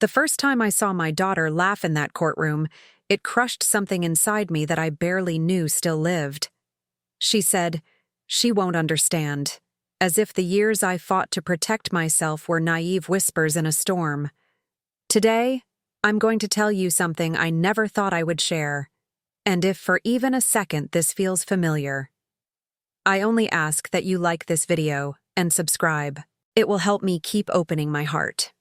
The first time I saw my daughter laugh in that courtroom, it crushed something inside me that I barely knew still lived. She said, "She won't understand," as if the years I fought to protect myself were naive whispers in a storm. Today, I'm going to tell you something I never thought I would share, and if for even a second this feels familiar, I only ask that you like this video and subscribe. It will help me keep opening my heart.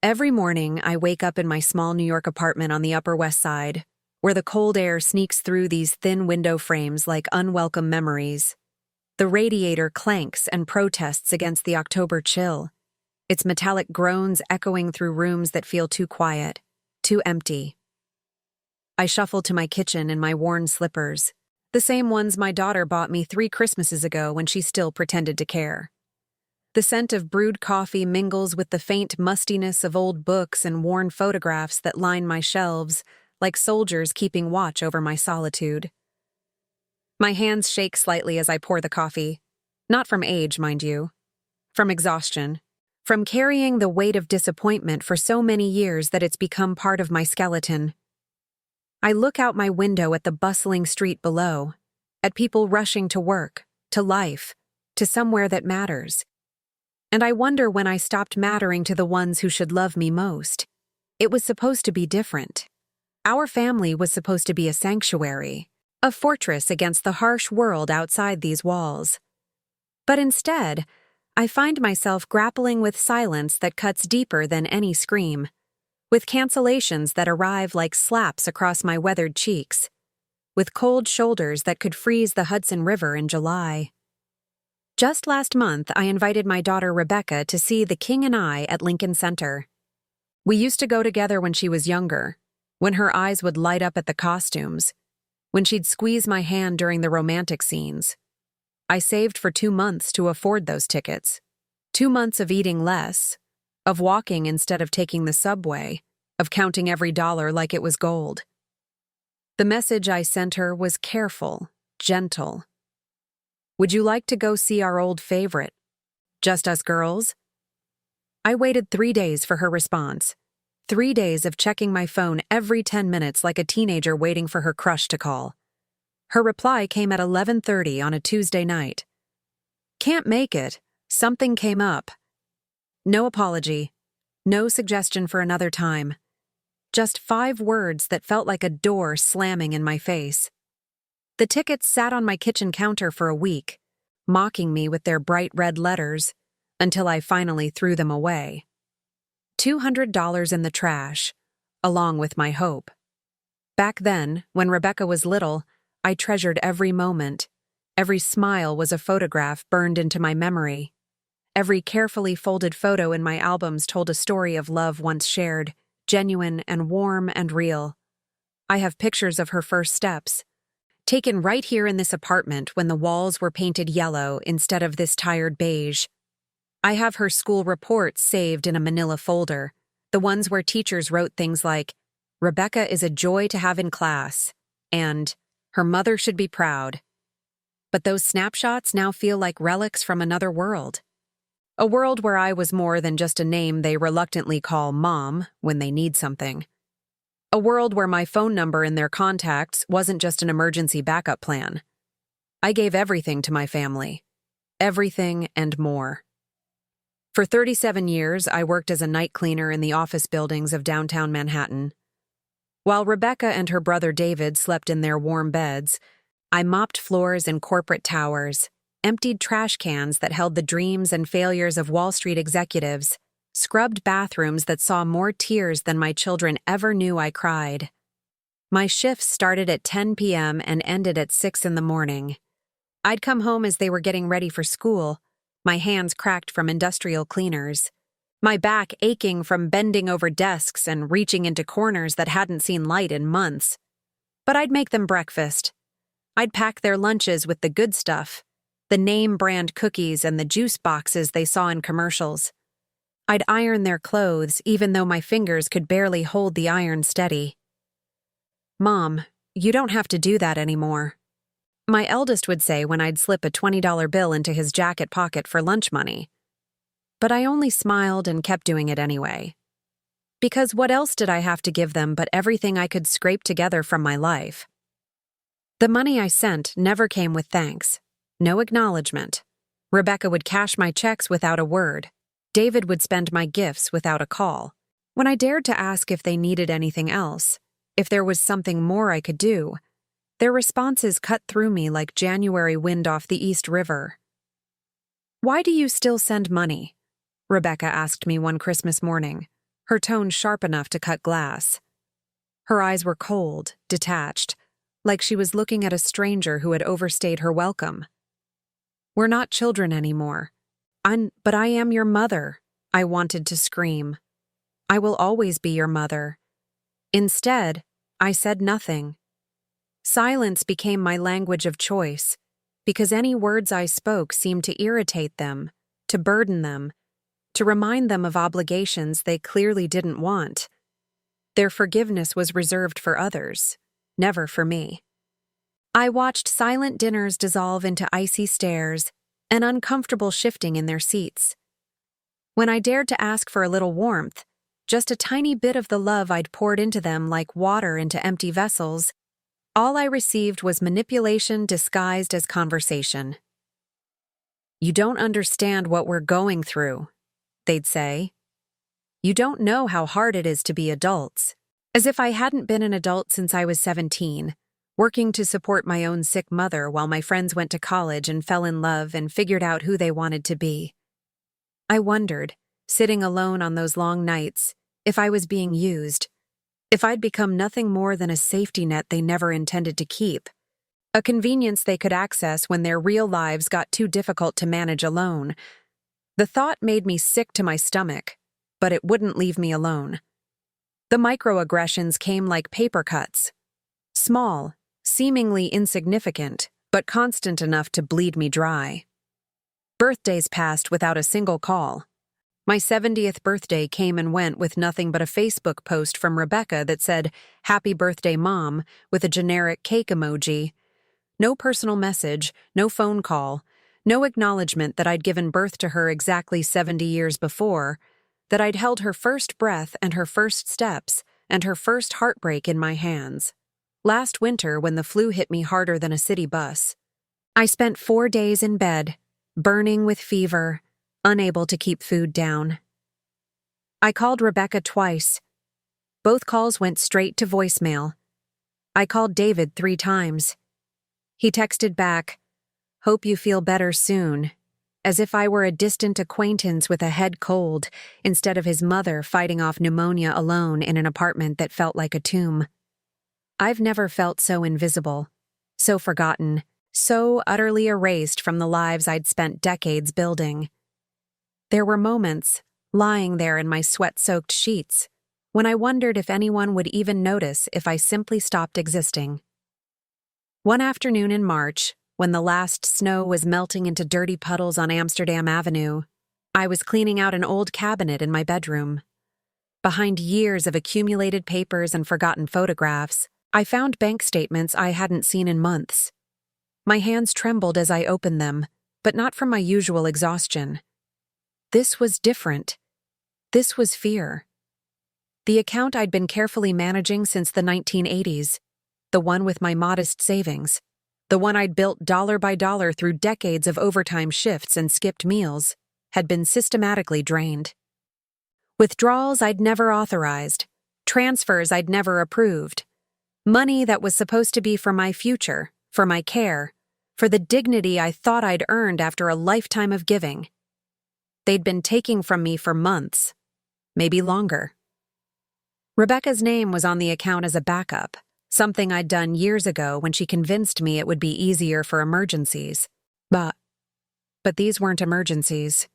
Every morning, I wake up in my small New York apartment on the Upper West Side, where the cold air sneaks through these thin window frames like unwelcome memories. The radiator clanks and protests against the October chill, its metallic groans echoing through rooms that feel too quiet, too empty. I shuffle to my kitchen in my worn slippers, the same ones my daughter bought me 3 Christmases ago when she still pretended to care. The scent of brewed coffee mingles with the faint mustiness of old books and worn photographs that line my shelves, like soldiers keeping watch over my solitude. My hands shake slightly as I pour the coffee. Not from age, mind you. From exhaustion. From carrying the weight of disappointment for so many years that it's become part of my skeleton. I look out my window at the bustling street below, at people rushing to work, to life, to somewhere that matters. And I wonder when I stopped mattering to the ones who should love me most. It was supposed to be different. Our family was supposed to be a sanctuary, a fortress against the harsh world outside these walls. But instead, I find myself grappling with silence that cuts deeper than any scream, with cancellations that arrive like slaps across my weathered cheeks, with cold shoulders that could freeze the Hudson River in July. Just last month, I invited my daughter Rebecca to see The King and I at Lincoln Center. We used to go together when she was younger, when her eyes would light up at the costumes, when she'd squeeze my hand during the romantic scenes. I saved for 2 months to afford those tickets. 2 months of eating less, of walking instead of taking the subway, of counting every dollar like it was gold. The message I sent her was careful, gentle. Would you like to go see our old favorite? Just us girls? I waited 3 days for her response. 3 days of checking my phone every 10 minutes like a teenager waiting for her crush to call. Her reply came at 11:30 on a Tuesday night. Can't make it. Something came up. No apology. No suggestion for another time. Just 5 words that felt like a door slamming in my face. The tickets sat on my kitchen counter for a week, mocking me with their bright red letters, until I finally threw them away. $200 in the trash, along with my hope. Back then, when Rebecca was little, I treasured every moment. Every smile was a photograph burned into my memory. Every carefully folded photo in my albums told a story of love once shared, genuine and warm and real. I have pictures of her first steps, taken right here in this apartment when the walls were painted yellow instead of this tired beige. I have her school reports saved in a manila folder, the ones where teachers wrote things like, "Rebecca is a joy to have in class," and "Her mother should be proud." But those snapshots now feel like relics from another world. A world where I was more than just a name they reluctantly call Mom when they need something. A world where my phone number in their contacts wasn't just an emergency backup plan. I gave everything to my family. Everything and more. For 37 years, I worked as a night cleaner in the office buildings of downtown Manhattan. While Rebecca and her brother David slept in their warm beds, I mopped floors in corporate towers, emptied trash cans that held the dreams and failures of Wall Street executives, scrubbed bathrooms that saw more tears than my children ever knew I cried. My shifts started at 10 p.m. and ended at 6 in the morning. I'd come home as they were getting ready for school, my hands cracked from industrial cleaners, my back aching from bending over desks and reaching into corners that hadn't seen light in months. But I'd make them breakfast. I'd pack their lunches with the good stuff, the name-brand cookies and the juice boxes they saw in commercials. I'd iron their clothes even though my fingers could barely hold the iron steady. "Mom, you don't have to do that anymore," my eldest would say when I'd slip a $20 bill into his jacket pocket for lunch money. But I only smiled and kept doing it anyway. Because what else did I have to give them but everything I could scrape together from my life? The money I sent never came with thanks. No acknowledgement. Rebecca would cash my checks without a word. David would spend my gifts without a call. When I dared to ask if they needed anything else, if there was something more I could do, their responses cut through me like January wind off the East River. "Why do you still send money?" Rebecca asked me one Christmas morning, her tone sharp enough to cut glass. Her eyes were cold, detached, like she was looking at a stranger who had overstayed her welcome. "We're not children anymore. But I am your mother," I wanted to scream. "I will always be your mother." Instead, I said nothing. Silence became my language of choice, because any words I spoke seemed to irritate them, to burden them, to remind them of obligations they clearly didn't want. Their forgiveness was reserved for others, never for me. I watched silent dinners dissolve into icy stares, an uncomfortable shifting in their seats. When I dared to ask for a little warmth, just a tiny bit of the love I'd poured into them like water into empty vessels, all I received was manipulation disguised as conversation. "You don't understand what we're going through," they'd say. "You don't know how hard it is to be adults." As if I hadn't been an adult since I was 17, working to support my own sick mother while my friends went to college and fell in love and figured out who they wanted to be. I wondered, sitting alone on those long nights, if I was being used, if I'd become nothing more than a safety net they never intended to keep, a convenience they could access when their real lives got too difficult to manage alone. The thought made me sick to my stomach, but it wouldn't leave me alone. The microaggressions came like paper cuts. Small, seemingly insignificant, but constant enough to bleed me dry. Birthdays passed without a single call. My 70th birthday came and went with nothing but a Facebook post from Rebecca that said, "Happy birthday, Mom," with a generic cake emoji. No personal message, no phone call, no acknowledgement that I'd given birth to her exactly 70 years before, that I'd held her first breath and her first steps and her first heartbreak in my hands. Last winter, when the flu hit me harder than a city bus, I spent 4 days in bed, burning with fever, unable to keep food down. I called Rebecca twice. Both calls went straight to voicemail. I called David 3 times. He texted back, "Hope you feel better soon," as if I were a distant acquaintance with a head cold, instead of his mother fighting off pneumonia alone in an apartment that felt like a tomb. I've never felt so invisible, so forgotten, so utterly erased from the lives I'd spent decades building. There were moments, lying there in my sweat-soaked sheets, when I wondered if anyone would even notice if I simply stopped existing. One afternoon in March, when the last snow was melting into dirty puddles on Amsterdam Avenue, I was cleaning out an old cabinet in my bedroom. Behind years of accumulated papers and forgotten photographs, I found bank statements I hadn't seen in months. My hands trembled as I opened them, but not from my usual exhaustion. This was different. This was fear. The account I'd been carefully managing since the 1980s, the one with my modest savings, the one I'd built dollar by dollar through decades of overtime shifts and skipped meals, had been systematically drained. Withdrawals I'd never authorized, transfers I'd never approved, money that was supposed to be for my future, for my care, for the dignity I thought I'd earned after a lifetime of giving. They'd been taking from me for months, maybe longer. Rebecca's name was on the account as a backup, something I'd done years ago when she convinced me it would be easier for emergencies. But these weren't emergencies.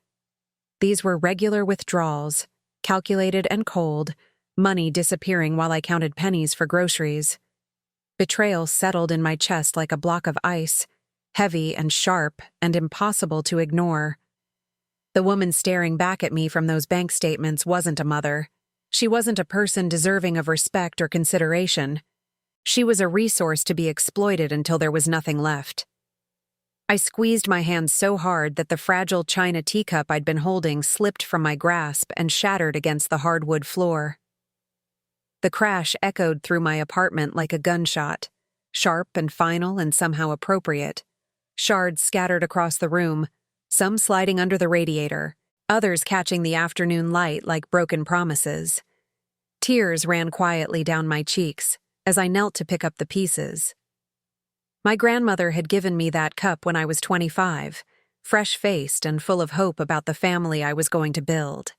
These were regular withdrawals, calculated and cold, money disappearing while I counted pennies for groceries. Betrayal settled in my chest like a block of ice, heavy and sharp and impossible to ignore. The woman staring back at me from those bank statements wasn't a mother. She wasn't a person deserving of respect or consideration. She was a resource to be exploited until there was nothing left. I squeezed my hand so hard that the fragile china teacup I'd been holding slipped from my grasp and shattered against the hardwood floor. The crash echoed through my apartment like a gunshot, sharp and final and somehow appropriate. Shards scattered across the room, some sliding under the radiator, others catching the afternoon light like broken promises. Tears ran quietly down my cheeks as I knelt to pick up the pieces. My grandmother had given me that cup when I was 25, fresh-faced and full of hope about the family I was going to build.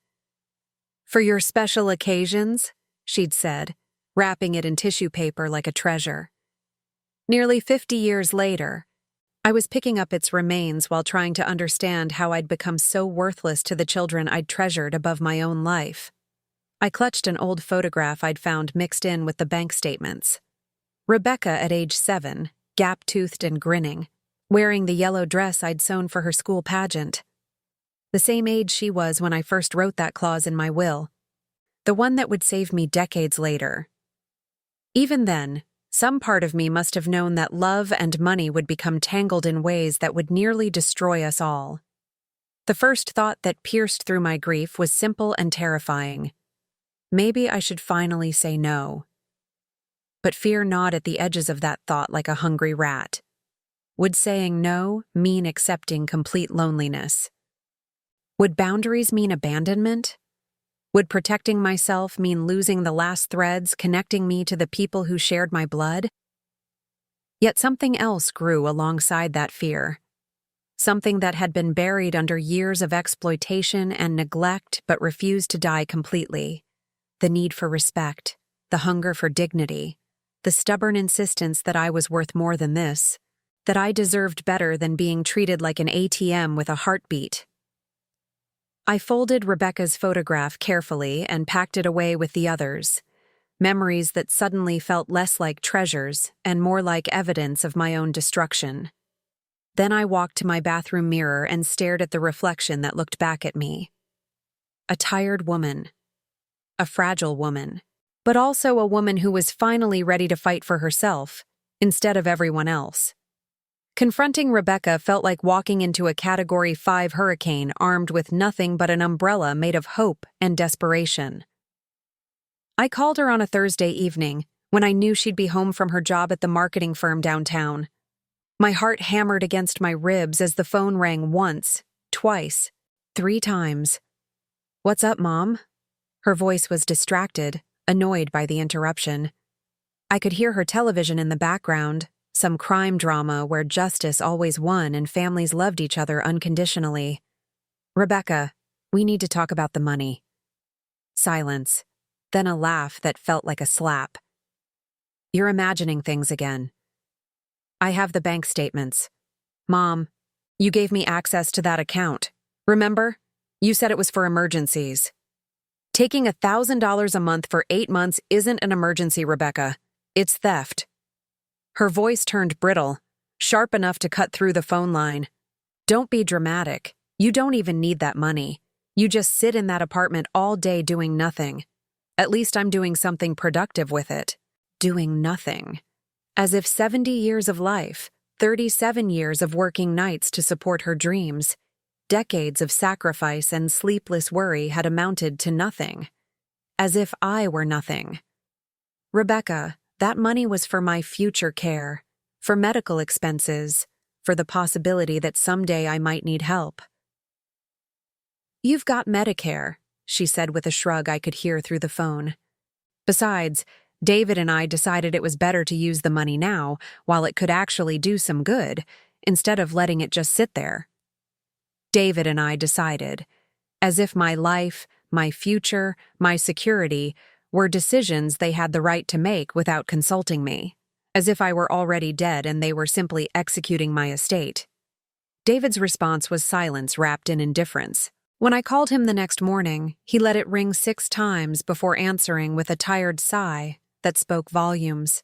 "For your special occasions," she'd said, wrapping it in tissue paper like a treasure. Nearly 50 years later, I was picking up its remains while trying to understand how I'd become so worthless to the children I'd treasured above my own life. I clutched an old photograph I'd found mixed in with the bank statements. Rebecca at age 7, gap-toothed and grinning, wearing the yellow dress I'd sewn for her school pageant. The same age she was when I first wrote that clause in my will. The one that would save me decades later. Even then, some part of me must have known that love and money would become tangled in ways that would nearly destroy us all. The first thought that pierced through my grief was simple and terrifying. Maybe I should finally say no. But fear gnawed at the edges of that thought like a hungry rat. Would saying no mean accepting complete loneliness? Would boundaries mean abandonment? Would protecting myself mean losing the last threads connecting me to the people who shared my blood? Yet something else grew alongside that fear. Something that had been buried under years of exploitation and neglect but refused to die completely. The need for respect, the hunger for dignity, the stubborn insistence that I was worth more than this, that I deserved better than being treated like an ATM with a heartbeat. I folded Rebecca's photograph carefully and packed it away with the others, memories that suddenly felt less like treasures and more like evidence of my own destruction. Then I walked to my bathroom mirror and stared at the reflection that looked back at me. A tired woman. A fragile woman. But also a woman who was finally ready to fight for herself, instead of everyone else. Confronting Rebecca felt like walking into a Category 5 hurricane armed with nothing but an umbrella made of hope and desperation. I called her on a Thursday evening, when I knew she'd be home from her job at the marketing firm downtown. My heart hammered against my ribs as the phone rang once, twice, 3 times. "What's up, Mom?" Her voice was distracted, annoyed by the interruption. I could hear her television in the background, some crime drama where justice always won and families loved each other unconditionally. "Rebecca, we need to talk about the money." Silence, then a laugh that felt like a slap. "You're imagining things again." "I have the bank statements. Mom, you gave me access to that account. Remember? You said it was for emergencies." "Taking $1,000 a month for 8 months isn't an emergency, Rebecca. It's theft." Her voice turned brittle, sharp enough to cut through the phone line. "Don't be dramatic. You don't even need that money. You just sit in that apartment all day doing nothing. At least I'm doing something productive with it." Doing nothing. As if 70 years of life, 37 years of working nights to support her dreams, decades of sacrifice and sleepless worry had amounted to nothing. As if I were nothing. "Rebecca, that money was for my future care, for medical expenses, for the possibility that someday I might need help." "You've got Medicare," she said with a shrug I could hear through the phone. "Besides, David and I decided it was better to use the money now, while it could actually do some good, instead of letting it just sit there." David and I decided, as if my life, my future, my security were decisions they had the right to make without consulting me, as if I were already dead and they were simply executing my estate. David's response was silence wrapped in indifference. When I called him the next morning, he let it ring 6 times before answering with a tired sigh that spoke volumes.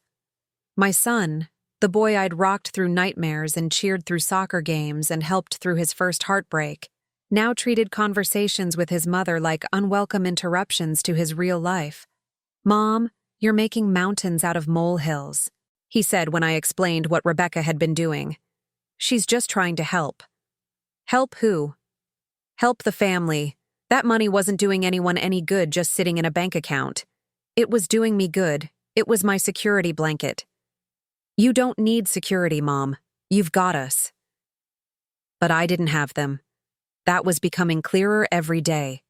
My son, the boy I'd rocked through nightmares and cheered through soccer games and helped through his first heartbreak, now treated conversations with his mother like unwelcome interruptions to his real life. "Mom, you're making mountains out of molehills," he said when I explained what Rebecca had been doing. "She's just trying to help." "Help who?" "Help the family. That money wasn't doing anyone any good just sitting in a bank account. It was doing me good. It was my security blanket. You don't need security, Mom. You've got us. But I didn't have them. That was becoming clearer every day.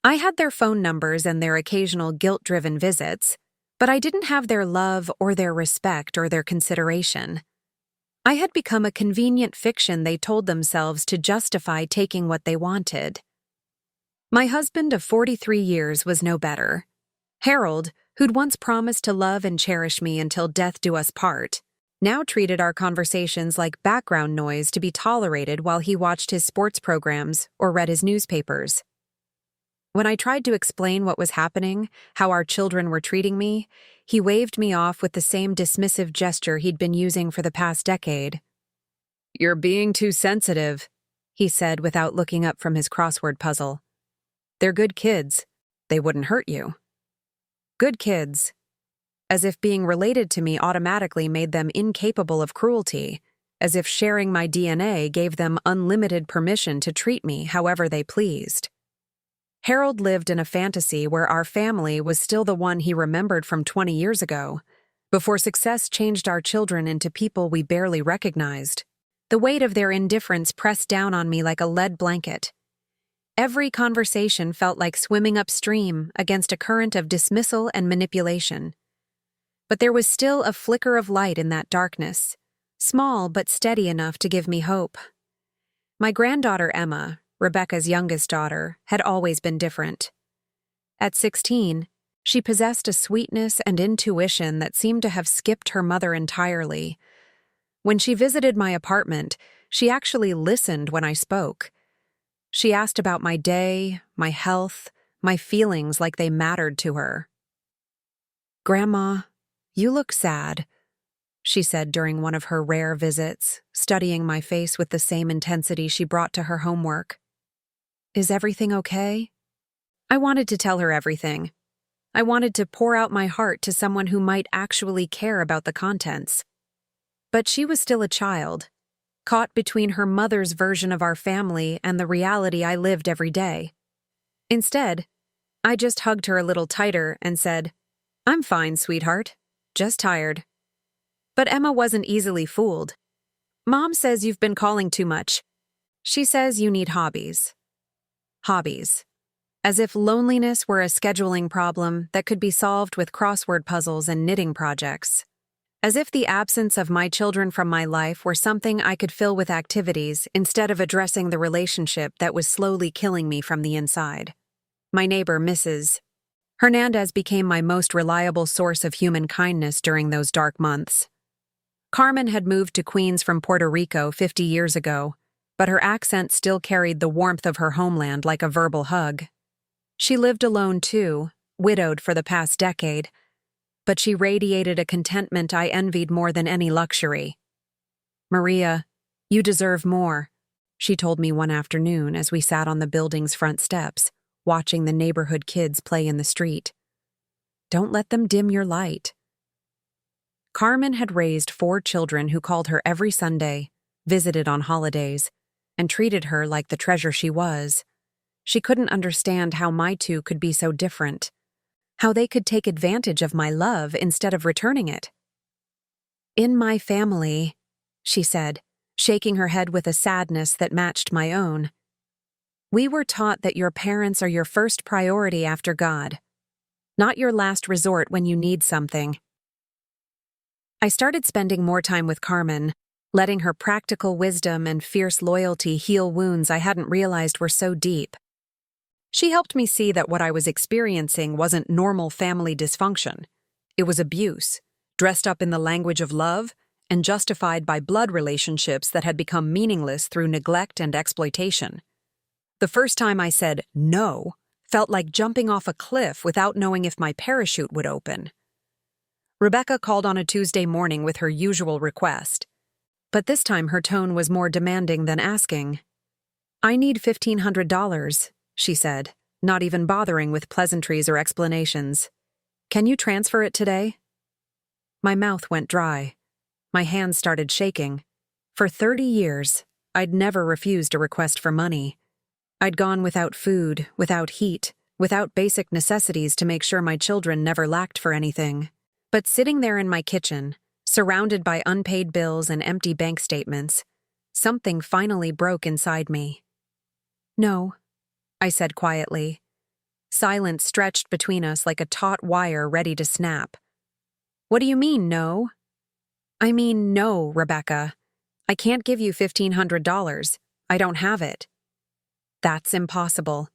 I had their phone numbers and their occasional guilt-driven visits, but I didn't have their love or their respect or their consideration. I had become a convenient fiction they told themselves to justify taking what they wanted. My husband of 43 years was no better. Harold, who'd once promised to love and cherish me until death do us part, now treated our conversations like background noise to be tolerated while he watched his sports programs or read his newspapers. When I tried to explain what was happening, how our children were treating me, he waved me off with the same dismissive gesture he'd been using for the past decade. "You're being too sensitive," he said without looking up from his crossword puzzle. "They're good kids. They wouldn't hurt you." Good kids. As if being related to me automatically made them incapable of cruelty, as if sharing my DNA gave them unlimited permission to treat me however they pleased. Harold lived in a fantasy where our family was still the one he remembered from 20 years ago, before success changed our children into people we barely recognized. The weight of their indifference pressed down on me like a lead blanket. Every conversation felt like swimming upstream against a current of dismissal and manipulation. But there was still a flicker of light in that darkness, small but steady enough to give me hope. My granddaughter Emma, Rebecca's youngest daughter, had always been different. At 16, she possessed a sweetness and intuition that seemed to have skipped her mother entirely. When she visited my apartment, she actually listened when I spoke. She asked about my day, my health, my feelings like they mattered to her. "Grandma, you look sad," she said during one of her rare visits, studying my face with the same intensity she brought to her homework. "Is everything okay?" I wanted to tell her everything. I wanted to pour out my heart to someone who might actually care about the contents. But she was still a child, caught between her mother's version of our family and the reality I lived every day. Instead, I just hugged her a little tighter and said, "I'm fine, sweetheart. Just tired." But Emma wasn't easily fooled. "Mom says you've been calling too much. She says you need hobbies." Hobbies. As if loneliness were a scheduling problem that could be solved with crossword puzzles and knitting projects. As if the absence of my children from my life were something I could fill with activities instead of addressing the relationship that was slowly killing me from the inside. My neighbor, Mrs. Hernandez, became my most reliable source of human kindness during those dark months. Carmen had moved to Queens from Puerto Rico 50 years ago, but her accent still carried the warmth of her homeland like a verbal hug. She lived alone too, widowed for the past decade, but she radiated a contentment I envied more than any luxury. "Maria, you deserve more," she told me one afternoon as we sat on the building's front steps, watching the neighborhood kids play in the street. "Don't let them dim your light." Carmen had raised 4 children who called her every Sunday, visited on holidays, and treated her like the treasure she was. She couldn't understand how my 2 could be so different, how they could take advantage of my love instead of returning it. "In my family," she said, shaking her head with a sadness that matched my own, "we were taught that your parents are your first priority after God, not your last resort when you need something." I started spending more time with Carmen, letting her practical wisdom and fierce loyalty heal wounds I hadn't realized were so deep. She helped me see that what I was experiencing wasn't normal family dysfunction. It was abuse, dressed up in the language of love and justified by blood relationships that had become meaningless through neglect and exploitation. The first time I said no felt like jumping off a cliff without knowing if my parachute would open. Rebecca called on a Tuesday morning with her usual request, but this time her tone was more demanding than asking. "I need $1,500, she said, not even bothering with pleasantries or explanations. "Can you transfer it today?" My mouth went dry. My hands started shaking. For 30 years, I'd never refused a request for money. I'd gone without food, without heat, without basic necessities to make sure my children never lacked for anything. But sitting there in my kitchen, surrounded by unpaid bills and empty bank statements, something finally broke inside me. "No," I said quietly. Silence stretched between us like a taut wire ready to snap. "What do you mean, no?" "I mean, no, Rebecca. I can't give you $1,500. I don't have it." "That's impossible.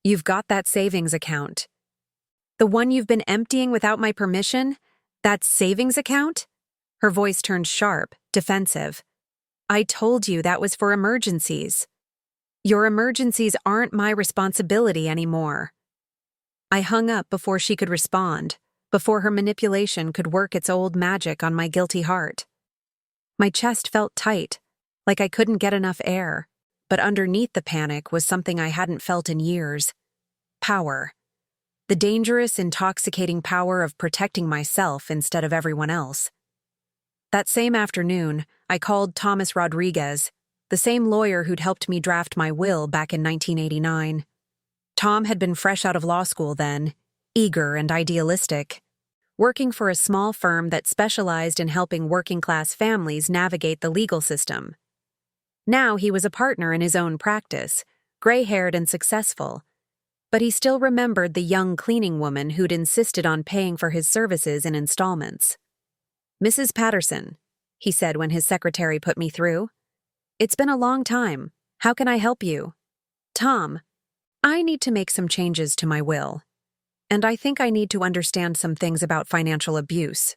You've got that savings account." "The one you've been emptying without my permission? That savings account?" Her voice turned sharp, defensive. "I told you that was for emergencies." "Your emergencies aren't my responsibility anymore." I hung up before she could respond, before her manipulation could work its old magic on my guilty heart. My chest felt tight, like I couldn't get enough air, but underneath the panic was something I hadn't felt in years. Power. The dangerous, intoxicating power of protecting myself instead of everyone else. That same afternoon, I called Thomas Rodriguez, the same lawyer who'd helped me draft my will back in 1989. Tom had been fresh out of law school then, eager and idealistic, working for a small firm that specialized in helping working-class families navigate the legal system. Now he was a partner in his own practice, gray-haired and successful, but he still remembered the young cleaning woman who'd insisted on paying for his services in installments. "Mrs. Patterson," he said when his secretary put me through. "It's been a long time. How can I help you?" "Tom, I need to make some changes to my will, and I think I need to understand some things about financial abuse."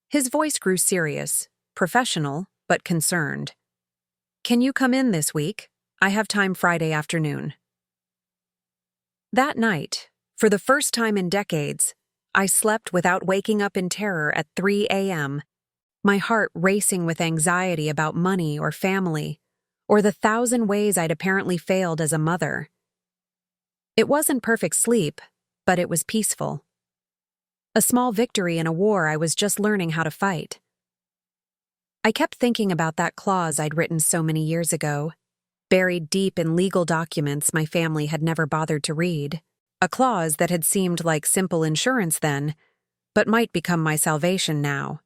His voice grew serious, professional, but concerned. "Can you come in this week? I have time Friday afternoon." That night, for the first time in decades, I slept without waking up in terror at 3 a.m., my heart racing with anxiety about money or family, or the 1,000 ways I'd apparently failed as a mother. It wasn't perfect sleep, but it was peaceful. A small victory in a war I was just learning how to fight. I kept thinking about that clause I'd written so many years ago, buried deep in legal documents my family had never bothered to read. A clause that had seemed like simple insurance then, but might become my salvation now.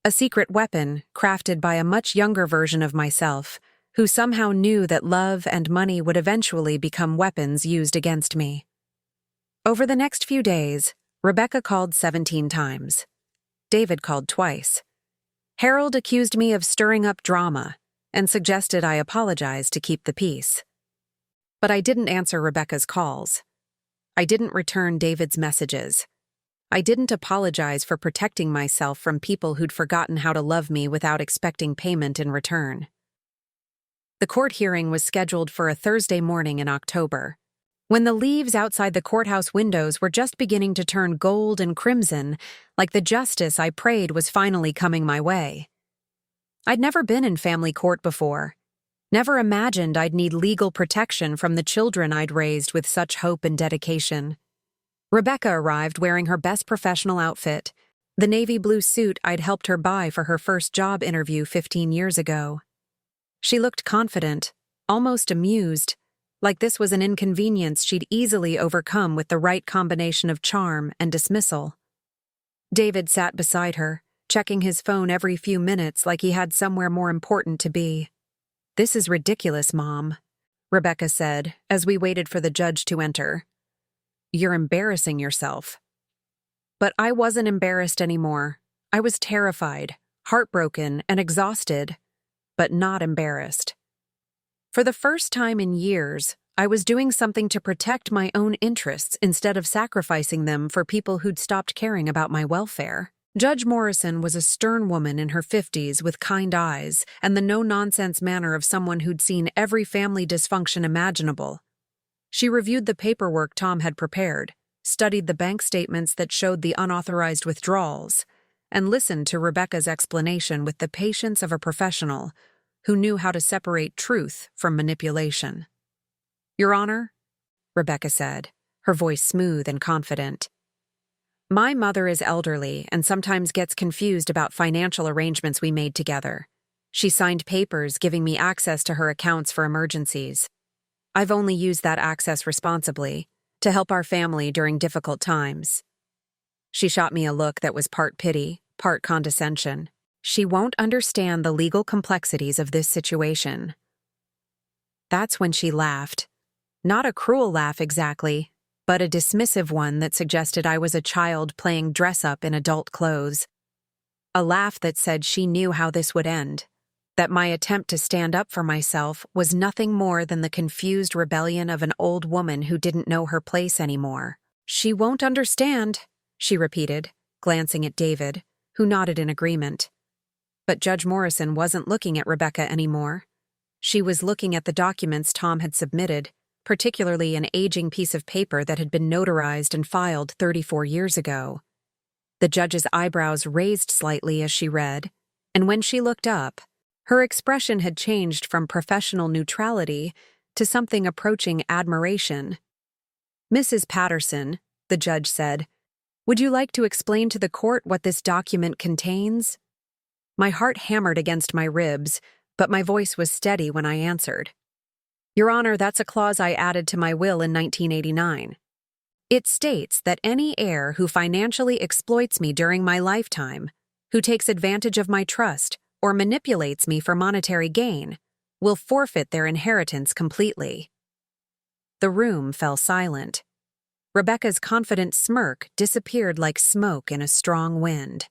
A secret weapon crafted by a much younger version of myself, who somehow knew that love and money would eventually become weapons used against me. Over the next few days, Rebecca called 17 times. David called twice. Harold accused me of stirring up drama and suggested I apologize to keep the peace. But I didn't answer Rebecca's calls. I didn't return David's messages. I didn't apologize for protecting myself from people who'd forgotten how to love me without expecting payment in return. The court hearing was scheduled for a Thursday morning in October, when the leaves outside the courthouse windows were just beginning to turn gold and crimson, like the justice I prayed was finally coming my way. I'd never been in family court before, never imagined I'd need legal protection from the children I'd raised with such hope and dedication. Rebecca arrived wearing her best professional outfit, the navy blue suit I'd helped her buy for her first job interview 15 years ago. She looked confident, almost amused, like this was an inconvenience she'd easily overcome with the right combination of charm and dismissal. David sat beside her, checking his phone every few minutes like he had somewhere more important to be. "This is ridiculous, Mom," Rebecca said as we waited for the judge to enter. "You're embarrassing yourself." But I wasn't embarrassed anymore. I was terrified, heartbroken, and exhausted, but not embarrassed. For the first time in years, I was doing something to protect my own interests instead of sacrificing them for people who'd stopped caring about my welfare. Judge Morrison was a stern woman in her 50s with kind eyes and the no-nonsense manner of someone who'd seen every family dysfunction imaginable. She reviewed the paperwork Tom had prepared, studied the bank statements that showed the unauthorized withdrawals, and listened to Rebecca's explanation with the patience of a professional who knew how to separate truth from manipulation. "Your Honor," Rebecca said, her voice smooth and confident, "my mother is elderly and sometimes gets confused about financial arrangements we made together. She signed papers giving me access to her accounts for emergencies. I've only used that access responsibly, to help our family during difficult times. She shot me a look that was part pity, part condescension. She won't understand the legal complexities of this situation. That's when she laughed. Not a cruel laugh exactly, but a dismissive one that suggested I was a child playing dress-up in adult clothes. A laugh that said she knew how this would end, that my attempt to stand up for myself was nothing more than the confused rebellion of an old woman who didn't know her place anymore. "She won't understand," she repeated, glancing at David, who nodded in agreement. But Judge Morrison wasn't looking at Rebecca anymore. She was looking at the documents Tom had submitted, particularly an aging piece of paper that had been notarized and filed 34 years ago. The judge's eyebrows raised slightly as she read, and when she looked up, her expression had changed from professional neutrality to something approaching admiration. "Mrs. Patterson," the judge said, "would you like to explain to the court what this document contains?" My heart hammered against my ribs, but my voice was steady when I answered. "Your Honor, that's a clause I added to my will in 1989. It states that any heir who financially exploits me during my lifetime, who takes advantage of my trust, or manipulates me for monetary gain, will forfeit their inheritance completely." The room fell silent. Rebecca's confident smirk disappeared like smoke in a strong wind.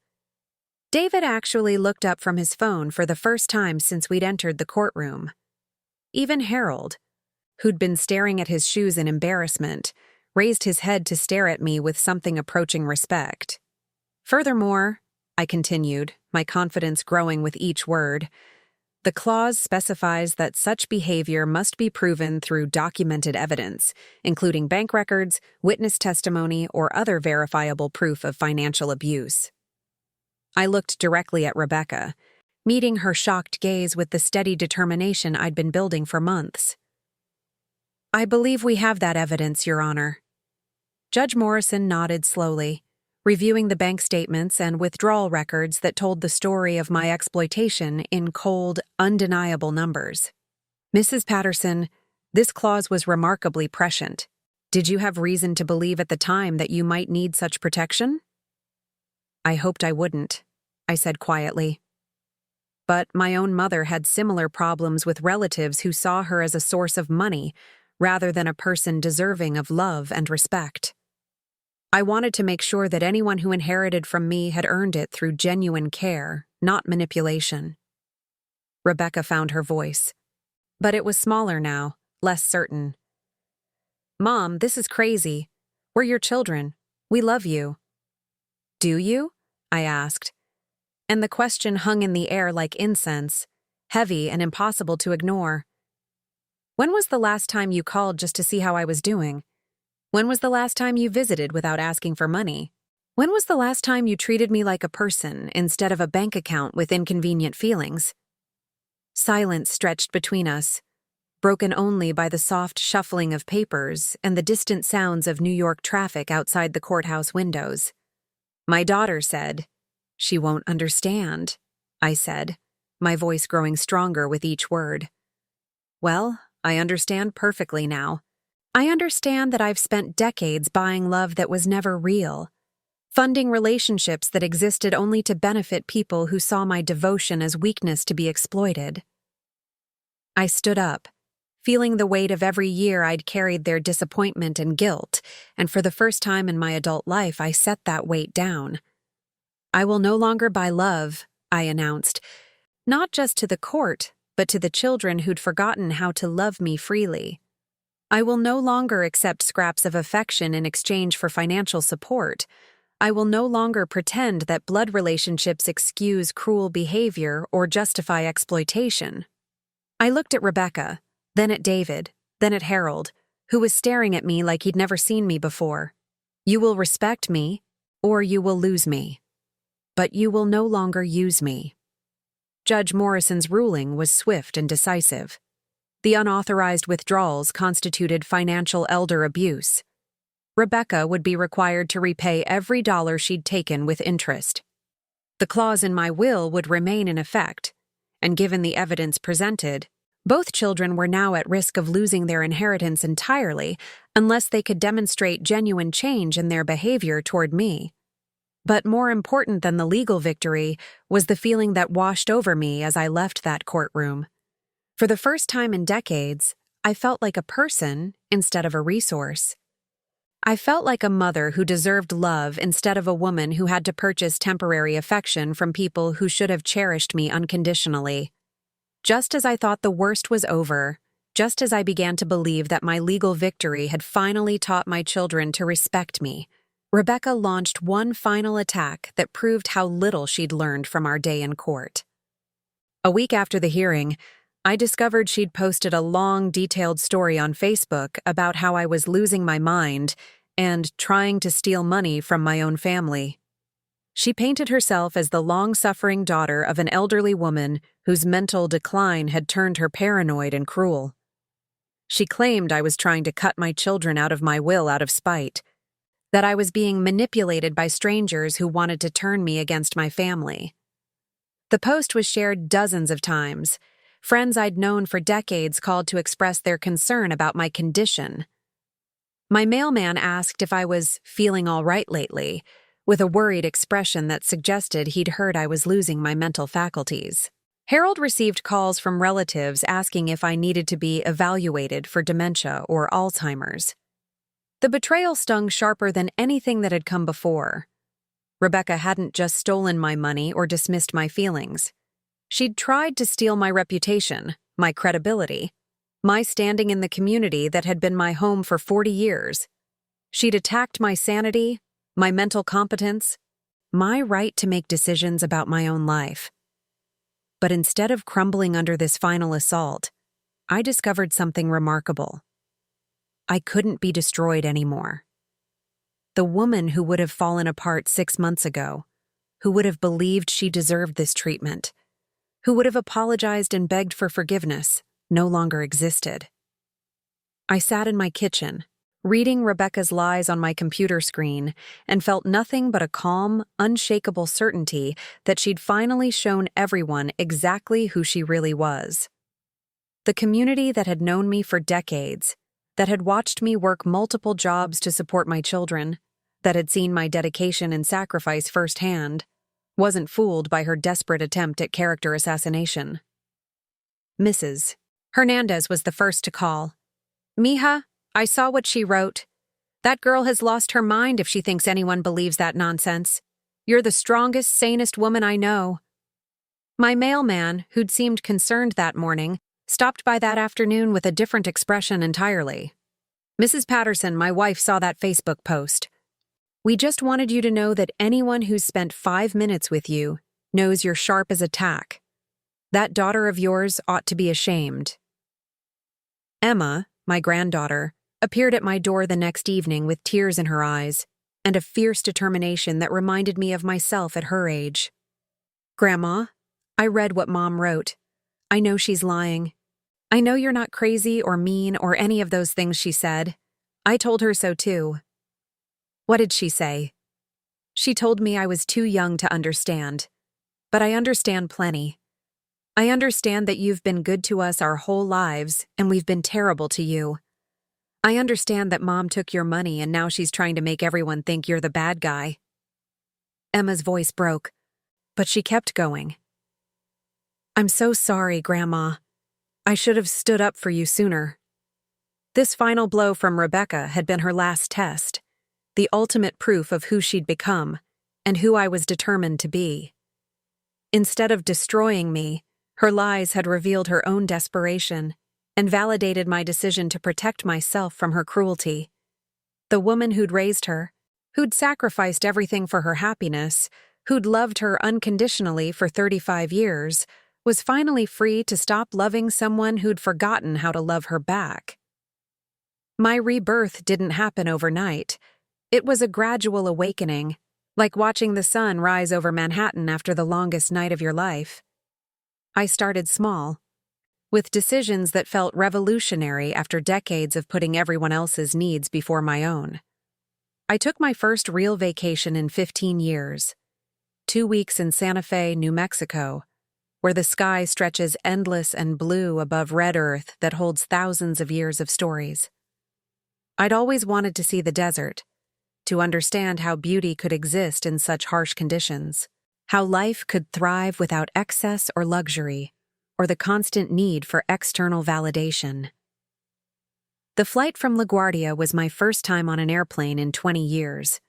David actually looked up from his phone for the first time since we'd entered the courtroom. Even Harold, who'd been staring at his shoes in embarrassment, raised his head to stare at me with something approaching respect. "Furthermore," I continued, my confidence growing with each word, "the clause specifies that such behavior must be proven through documented evidence, including bank records, witness testimony, or other verifiable proof of financial abuse." I looked directly at Rebecca, meeting her shocked gaze with the steady determination I'd been building for months. "I believe we have that evidence, Your Honor." Judge Morrison nodded slowly, reviewing the bank statements and withdrawal records that told the story of my exploitation in cold, undeniable numbers. "Mrs. Patterson, this clause was remarkably prescient. Did you have reason to believe at the time that you might need such protection?" "I hoped I wouldn't," I said quietly. But my own mother had similar problems with relatives who saw her as a source of money rather than a person deserving of love and respect. I wanted to make sure that anyone who inherited from me had earned it through genuine care, not manipulation. Rebecca found her voice. But it was smaller now, less certain. "Mom, this is crazy. We're your children. We love you." "Do you?" I asked. And the question hung in the air like incense, heavy and impossible to ignore. "When was the last time you called just to see how I was doing? When was the last time you visited without asking for money? When was the last time you treated me like a person instead of a bank account with inconvenient feelings?" Silence stretched between us, broken only by the soft shuffling of papers and the distant sounds of New York traffic outside the courthouse windows. My daughter said, "She won't understand," I said, my voice growing stronger with each word. "Well, I understand perfectly now. I understand that I've spent decades buying love that was never real, funding relationships that existed only to benefit people who saw my devotion as weakness to be exploited." I stood up, feeling the weight of every year I'd carried their disappointment and guilt, and for the first time in my adult life I set that weight down. "I will no longer buy love," I announced, not just to the court, but to the children who'd forgotten how to love me freely. "I will no longer accept scraps of affection in exchange for financial support. I will no longer pretend that blood relationships excuse cruel behavior or justify exploitation." I looked at Rebecca, then at David, then at Harold, who was staring at me like he'd never seen me before. "You will respect me, or you will lose me. But you will no longer use me." Judge Morrison's ruling was swift and decisive. The unauthorized withdrawals constituted financial elder abuse. Rebecca would be required to repay every dollar she'd taken with interest. The clause in my will would remain in effect, and given the evidence presented, both children were now at risk of losing their inheritance entirely unless they could demonstrate genuine change in their behavior toward me. But more important than the legal victory was the feeling that washed over me as I left that courtroom. For the first time in decades, I felt like a person instead of a resource. I felt like a mother who deserved love instead of a woman who had to purchase temporary affection from people who should have cherished me unconditionally. Just as I thought the worst was over, just as I began to believe that my legal victory had finally taught my children to respect me, Rebecca launched one final attack that proved how little she'd learned from our day in court. A week after the hearing, I discovered she'd posted a long, detailed story on Facebook about how I was losing my mind and trying to steal money from my own family. She painted herself as the long-suffering daughter of an elderly woman whose mental decline had turned her paranoid and cruel. She claimed I was trying to cut my children out of my will out of spite, that I was being manipulated by strangers who wanted to turn me against my family. The post was shared dozens of times. Friends I'd known for decades called to express their concern about my condition. My mailman asked if I was feeling all right lately, with a worried expression that suggested he'd heard I was losing my mental faculties. Harold received calls from relatives asking if I needed to be evaluated for dementia or Alzheimer's. The betrayal stung sharper than anything that had come before. Rebecca hadn't just stolen my money or dismissed my feelings. She'd tried to steal my reputation, my credibility, my standing in the community that had been my home for 40 years. She'd attacked my sanity, my mental competence, my right to make decisions about my own life. But instead of crumbling under this final assault, I discovered something remarkable. I couldn't be destroyed anymore. The woman who would have fallen apart 6 months ago, who would have believed she deserved this treatment, who would have apologized and begged for forgiveness, no longer existed. I sat in my kitchen, reading Rebecca's lies on my computer screen, and felt nothing but a calm, unshakable certainty that she'd finally shown everyone exactly who she really was. The community that had known me for decades, that had watched me work multiple jobs to support my children, that had seen my dedication and sacrifice firsthand, wasn't fooled by her desperate attempt at character assassination. Mrs. Hernandez was the first to call. "Mija, I saw what she wrote. That girl has lost her mind if she thinks anyone believes that nonsense. You're the strongest, sanest woman I know." My mailman, who'd seemed concerned that morning, stopped by that afternoon with a different expression entirely. "Mrs. Patterson, my wife saw that Facebook post. We just wanted you to know that anyone who's spent 5 minutes with you knows you're sharp as a tack. That daughter of yours ought to be ashamed." Emma, my granddaughter, appeared at my door the next evening with tears in her eyes and a fierce determination that reminded me of myself at her age. "Grandma, I read what Mom wrote. I know she's lying. I know you're not crazy or mean or any of those things she said. I told her so too." "What did she say?" "She told me I was too young to understand. But I understand plenty. I understand that you've been good to us our whole lives, and we've been terrible to you. I understand that Mom took your money and now she's trying to make everyone think you're the bad guy." Emma's voice broke, but she kept going. "I'm so sorry, Grandma. I should have stood up for you sooner." This final blow from Rebecca had been her last test, the ultimate proof of who she'd become and who I was determined to be. Instead of destroying me, her lies had revealed her own desperation and validated my decision to protect myself from her cruelty. The woman who'd raised her, who'd sacrificed everything for her happiness, who'd loved her unconditionally for 35 years, was finally free to stop loving someone who'd forgotten how to love her back. My rebirth didn't happen overnight. It was a gradual awakening, like watching the sun rise over Manhattan after the longest night of your life. I started small, with decisions that felt revolutionary after decades of putting everyone else's needs before my own. I took my first real vacation in 15 years, 2 weeks in Santa Fe, New Mexico, where the sky stretches endless and blue above red earth that holds thousands of years of stories. I'd always wanted to see the desert, to understand how beauty could exist in such harsh conditions, how life could thrive without excess or luxury, or the constant need for external validation. The flight from LaGuardia was my first time on an airplane in 20 years.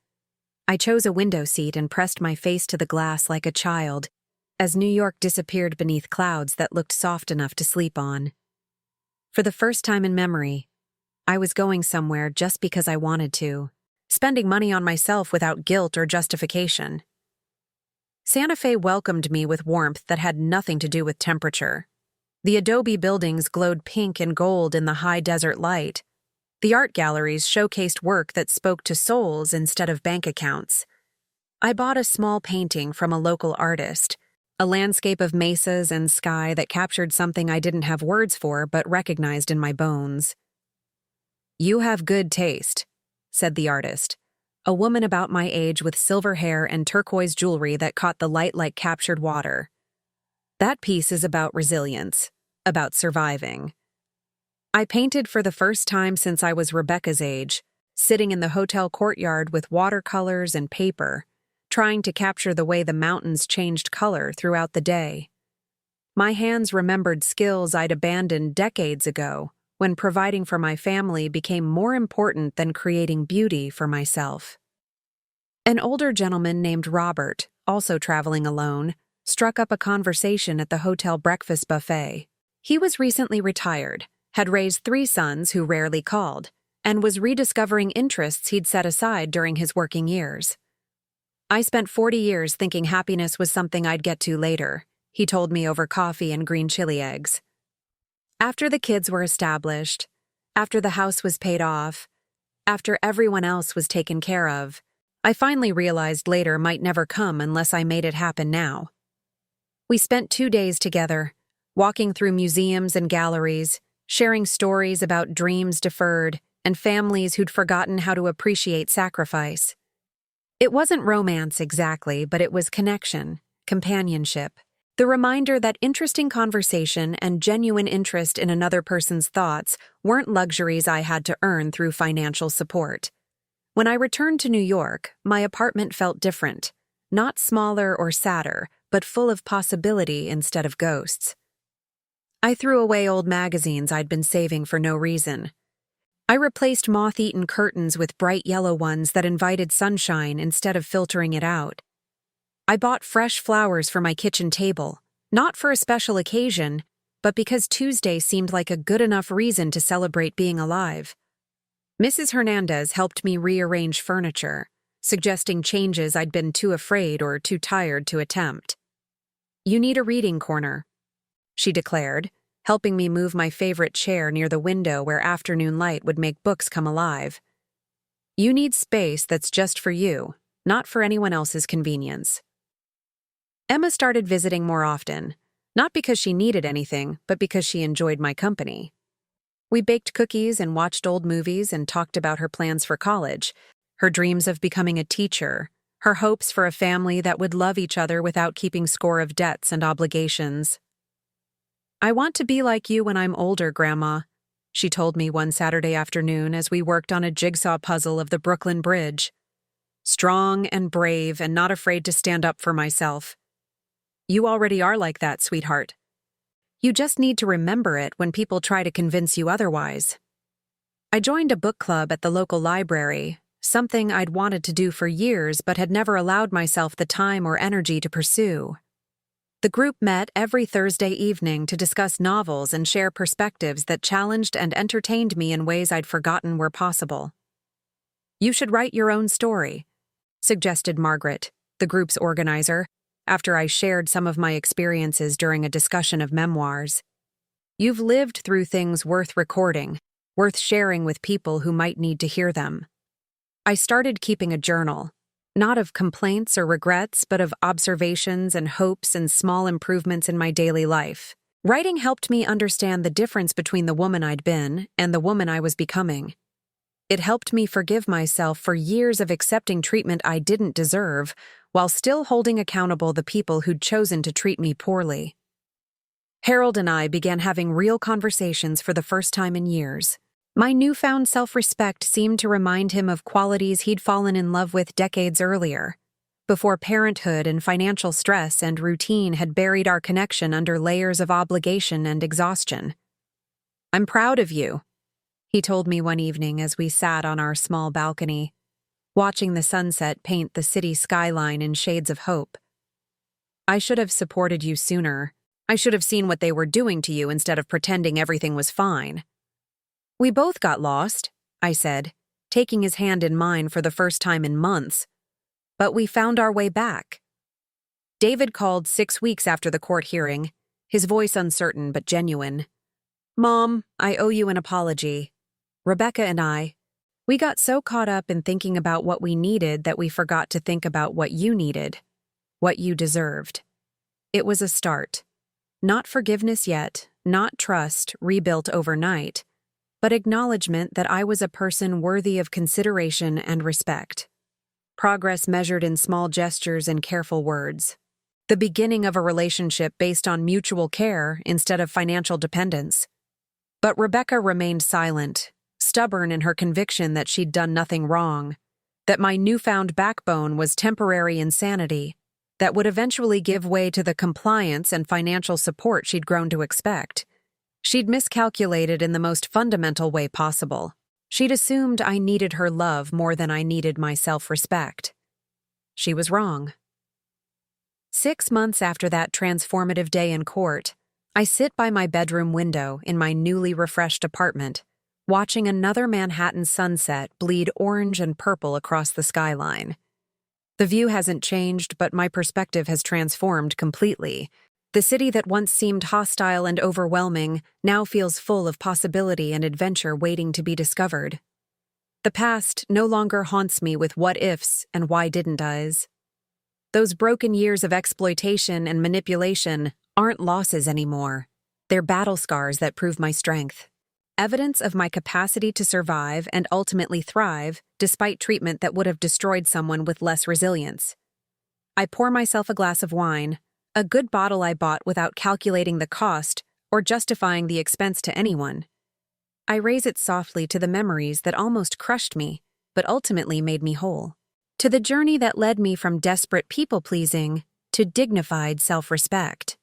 I chose a window seat and pressed my face to the glass like a child, as New York disappeared beneath clouds that looked soft enough to sleep on. For the first time in memory, I was going somewhere just because I wanted to, spending money on myself without guilt or justification. Santa Fe welcomed me with warmth that had nothing to do with temperature. The adobe buildings glowed pink and gold in the high desert light. The art galleries showcased work that spoke to souls instead of bank accounts. I bought a small painting from a local artist, a landscape of mesas and sky that captured something I didn't have words for but recognized in my bones. "You have good taste," said the artist, a woman about my age with silver hair and turquoise jewelry that caught the light like captured water. "That piece is about resilience, about surviving." I painted for the first time since I was Rebecca's age, sitting in the hotel courtyard with watercolors and paper, trying to capture the way the mountains changed color throughout the day. My hands remembered skills I'd abandoned decades ago, when providing for my family became more important than creating beauty for myself. An older gentleman named Robert, also traveling alone, struck up a conversation at the hotel breakfast buffet. He was recently retired, had raised 3 sons who rarely called, and was rediscovering interests he'd set aside during his working years. "I spent 40 years thinking happiness was something I'd get to later," he told me over coffee and green chili eggs. "After the kids were established, after the house was paid off, after everyone else was taken care of, I finally realized later might never come unless I made it happen now." We spent 2 days together, walking through museums and galleries, sharing stories about dreams deferred and families who'd forgotten how to appreciate sacrifice. It wasn't romance exactly, but it was connection, companionship, the reminder that interesting conversation and genuine interest in another person's thoughts weren't luxuries I had to earn through financial support. When I returned to New York, my apartment felt different, not smaller or sadder, but full of possibility instead of ghosts. I threw away old magazines I'd been saving for no reason. I replaced moth-eaten curtains with bright yellow ones that invited sunshine instead of filtering it out. I bought fresh flowers for my kitchen table, not for a special occasion, but because Tuesday seemed like a good enough reason to celebrate being alive. Mrs. Hernandez helped me rearrange furniture, suggesting changes I'd been too afraid or too tired to attempt. "You need a reading corner," she declared, helping me move my favorite chair near the window where afternoon light would make books come alive. "You need space that's just for you, not for anyone else's convenience." Emma started visiting more often, not because she needed anything, but because she enjoyed my company. We baked cookies and watched old movies and talked about her plans for college, her dreams of becoming a teacher, her hopes for a family that would love each other without keeping score of debts and obligations. "I want to be like you when I'm older, Grandma," she told me one Saturday afternoon as we worked on a jigsaw puzzle of the Brooklyn Bridge. "Strong and brave and not afraid to stand up for myself." "You already are like that, sweetheart. You just need to remember it when people try to convince you otherwise." I joined a book club at the local library, something I'd wanted to do for years but had never allowed myself the time or energy to pursue. The group met every Thursday evening to discuss novels and share perspectives that challenged and entertained me in ways I'd forgotten were possible. "You should write your own story," suggested Margaret, the group's organizer, after I shared some of my experiences during a discussion of memoirs. "You've lived through things worth recording, worth sharing with people who might need to hear them." I started keeping a journal, not of complaints or regrets, but of observations and hopes and small improvements in my daily life. Writing helped me understand the difference between the woman I'd been and the woman I was becoming. It helped me forgive myself for years of accepting treatment I didn't deserve, while still holding accountable the people who'd chosen to treat me poorly. Harold and I began having real conversations for the first time in years. My newfound self-respect seemed to remind him of qualities he'd fallen in love with decades earlier, before parenthood and financial stress and routine had buried our connection under layers of obligation and exhaustion. "I'm proud of you," he told me one evening as we sat on our small balcony, watching the sunset paint the city skyline in shades of hope. "I should have supported you sooner. I should have seen what they were doing to you instead of pretending everything was fine." "We both got lost," I said, taking his hand in mine for the first time in months. "But we found our way back." David called 6 weeks after the court hearing, his voice uncertain but genuine. "Mom, I owe you an apology. Rebecca and we got so caught up in thinking about what we needed that we forgot to think about what you needed, what you deserved." It was a start. Not forgiveness yet, not trust rebuilt overnight, but acknowledgement that I was a person worthy of consideration and respect. Progress measured in small gestures and careful words. The beginning of a relationship based on mutual care instead of financial dependence. But Rebecca remained silent, stubborn in her conviction that she'd done nothing wrong, that my newfound backbone was temporary insanity that would eventually give way to the compliance and financial support she'd grown to expect. She'd miscalculated in the most fundamental way possible. She'd assumed I needed her love more than I needed my self-respect. She was wrong. 6 months after that transformative day in court, I sit by my bedroom window in my newly refreshed apartment, watching another Manhattan sunset bleed orange and purple across the skyline. The view hasn't changed, but my perspective has transformed completely. The city that once seemed hostile and overwhelming now feels full of possibility and adventure waiting to be discovered. The past no longer haunts me with what-ifs and why-didn't-Is. Those broken years of exploitation and manipulation aren't losses anymore. They're battle scars that prove my strength. Evidence of my capacity to survive and ultimately thrive despite treatment that would have destroyed someone with less resilience. I pour myself a glass of wine, a good bottle I bought without calculating the cost or justifying the expense to anyone. I raise it softly to the memories that almost crushed me, but ultimately made me whole. To the journey that led me from desperate people-pleasing to dignified self-respect.